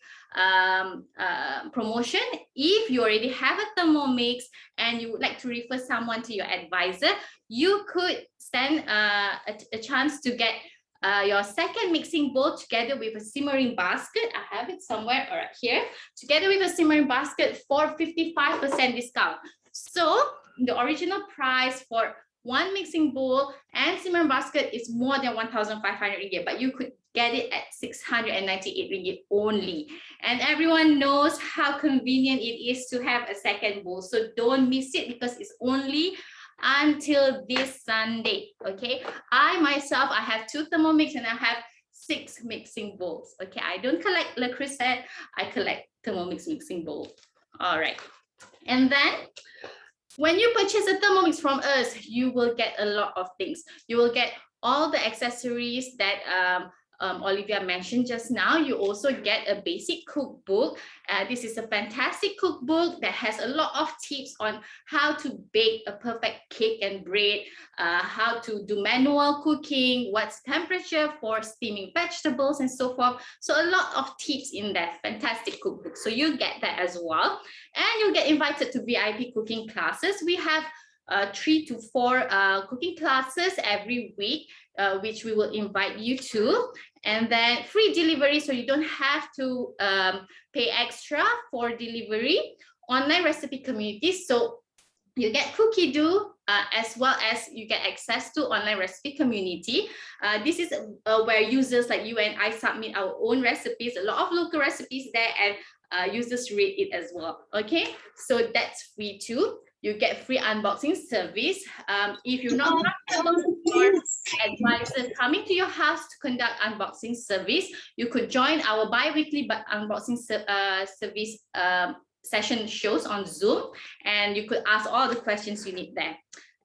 promotion. If you already have a Thermomix and you would like to refer someone to your advisor, you could stand a chance to get your second mixing bowl together with a simmering basket. I have it somewhere right here, together with a simmering basket for 55% discount. So the original price for one mixing bowl and simmering basket is more than 1,500 ringgit, but you could get it at 698 ringgit only. And everyone knows how convenient it is to have a second bowl. So don't miss it, because it's only until this Sunday. Okay, I myself, I have 2 Thermomix and I have 6 mixing bowls. Okay, I don't collect Le Creuset, I collect Thermomix mixing bowl. All right, and then when you purchase a Thermomix from us, you will get a lot of things. You will get all the accessories that Olivia mentioned just now. You also get a basic cookbook. This is a fantastic cookbook that has a lot of tips on how to bake a perfect cake and bread, how to do manual cooking, what's temperature for steaming vegetables, and so forth. So a lot of tips in that fantastic cookbook. So you get that as well. And you'll get invited to VIP cooking classes. We have 3 to 4 cooking classes every week, which we will invite you to. And then free delivery, so you don't have to pay extra for delivery. Online recipe community, so you get cookie dough, as well as you get access to online recipe community. This is where users like you and I submit our own recipes, a lot of local recipes there, and users rate it as well. Okay, so that's free too. You get free unboxing service. If you're not comfortable with advisor coming to your house to conduct unboxing service, you could join our bi-weekly unboxing service session shows on Zoom, and you could ask all the questions you need there.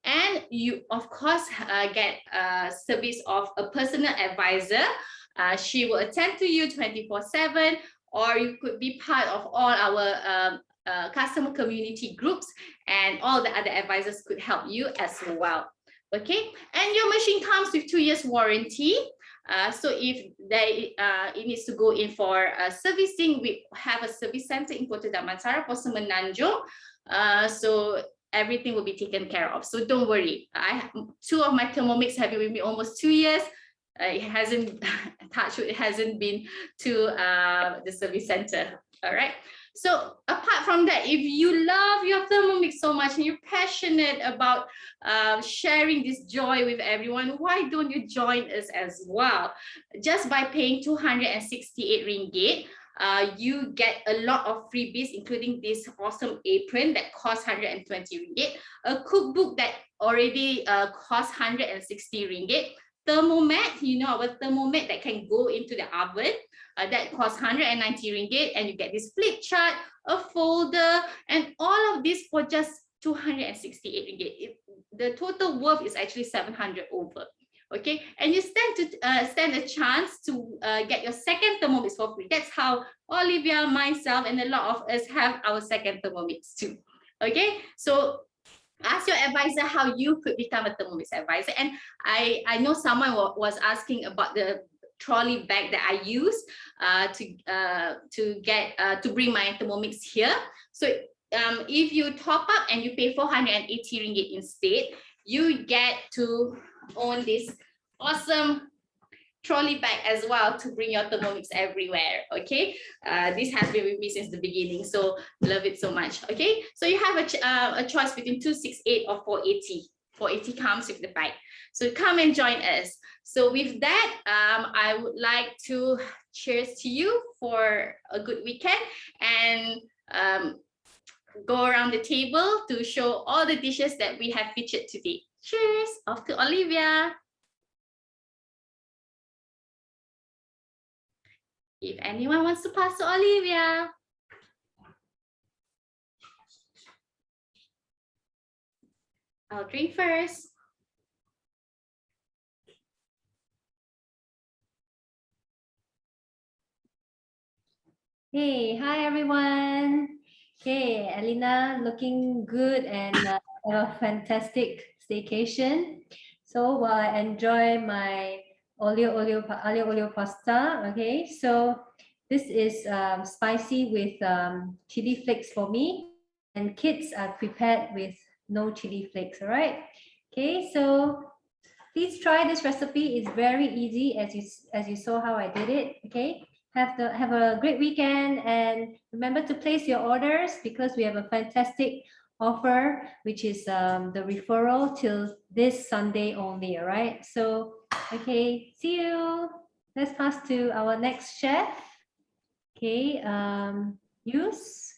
And you, of course, get service of a personal advisor. She will attend to you 24/7, or you could be part of all our customer community groups, and all the other advisors could help you as well. Okay, and your machine comes with 2 years warranty. So if it needs to go in for servicing, we have a service center in Kota Damansara for Semenanjung. So everything will be taken care of. So don't worry. I have 2 of my Thermomix have been with me almost 2 years. It hasn't touched. It hasn't been to the service center. All right. So apart from that, if you love your Thermomix so much and you're passionate about sharing this joy with everyone, why don't you join us as well? Just by paying 268 ringgit, you get a lot of freebies, including this awesome apron that costs 120 ringgit, a cookbook that already costs 160 ringgit, thermomat, you know, our thermomat that can go into the oven, that costs 190 ringgit, and you get this flip chart, a folder, and all of this for just 268 ringgit. The total worth is actually 700 over. Okay, and you stand a chance to get your second Thermomix for free. That's how Olivia, myself, and a lot of us have our second Thermomix too. Okay, so ask your advisor how you could become a Thermomix advisor. And I know someone was asking about the trolley bag that I use to bring my Thermomix here. So if you top up and you pay 480 ringgit instead, you get to own this awesome trolley bag as well to bring your Thermomix everywhere. Okay, this has been with me since the beginning, so love it so much. Okay, so you have a choice between 268 or 480. 480 comes with the bag, so come and join us. So with that, I would like to cheers to you for a good weekend, and go around the table to show all the dishes that we have featured today. Cheers! Off to Olivia. If anyone wants to pass to Olivia. I'll drink first. Hey, hi everyone. Okay, Elina, looking good and a fantastic staycation. So while I enjoy my olio pasta, okay, so this is spicy with chili flakes for me, and kids are prepared with no chili flakes. All right. Okay, so please try this recipe. It's very easy, as you saw how I did it. Okay. Have a great weekend, and remember to place your orders because we have a fantastic offer, which is the referral till this Sunday only. All right. So, okay, see you. Let's pass to our next chef. Okay, Yus.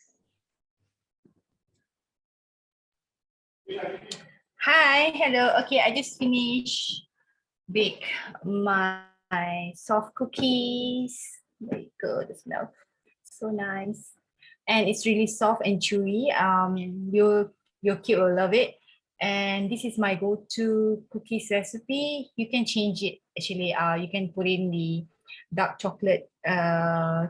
Hi, hello. Okay, I just finished bake my soft cookies. Very good, the smell so nice, and it's really soft and chewy. Your kid will love it. And this is my go-to cookies recipe. You can change it actually. You can put in the dark chocolate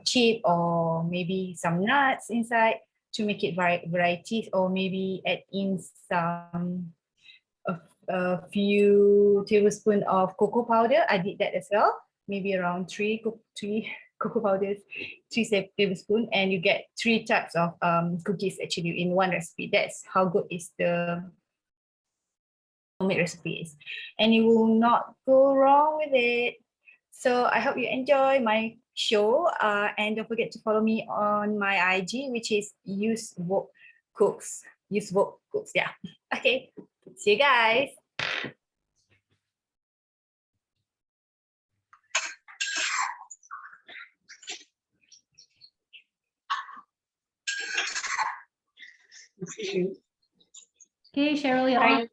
chip, or maybe some nuts inside to make it varieties, or maybe add in some a few tablespoons of cocoa powder. I did that as well. Maybe around three cocoa powders, 3 tablespoons, and you get 3 types of cookies actually in one recipe. That's how good is the homemade recipe is, and you will not go wrong with it. So I hope you enjoy my show, and don't forget to follow me on my IG, which is Use-Vogue Cooks. Use-Vogue Cooks, yeah. Okay, see you guys. Okay, Cheryl, you're on.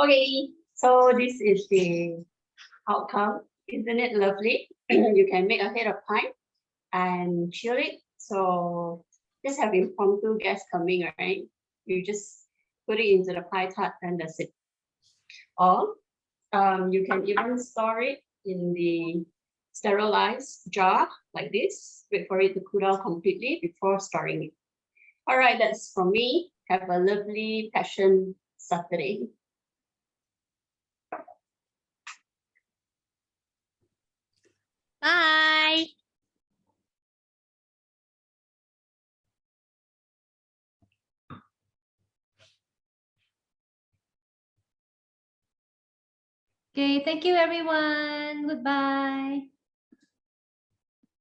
Okay, so this is the outcome. Isn't it lovely? You can make ahead of time and chill it. So just have impromptu guests coming, right? You just put it into the pie tart and that's it. Or you can even store it in the sterilized jar like this. Wait for it to cool down completely before storing it. All right, that's from me. Have a lovely Passion Saturday. Bye. Okay, thank you everyone. Goodbye.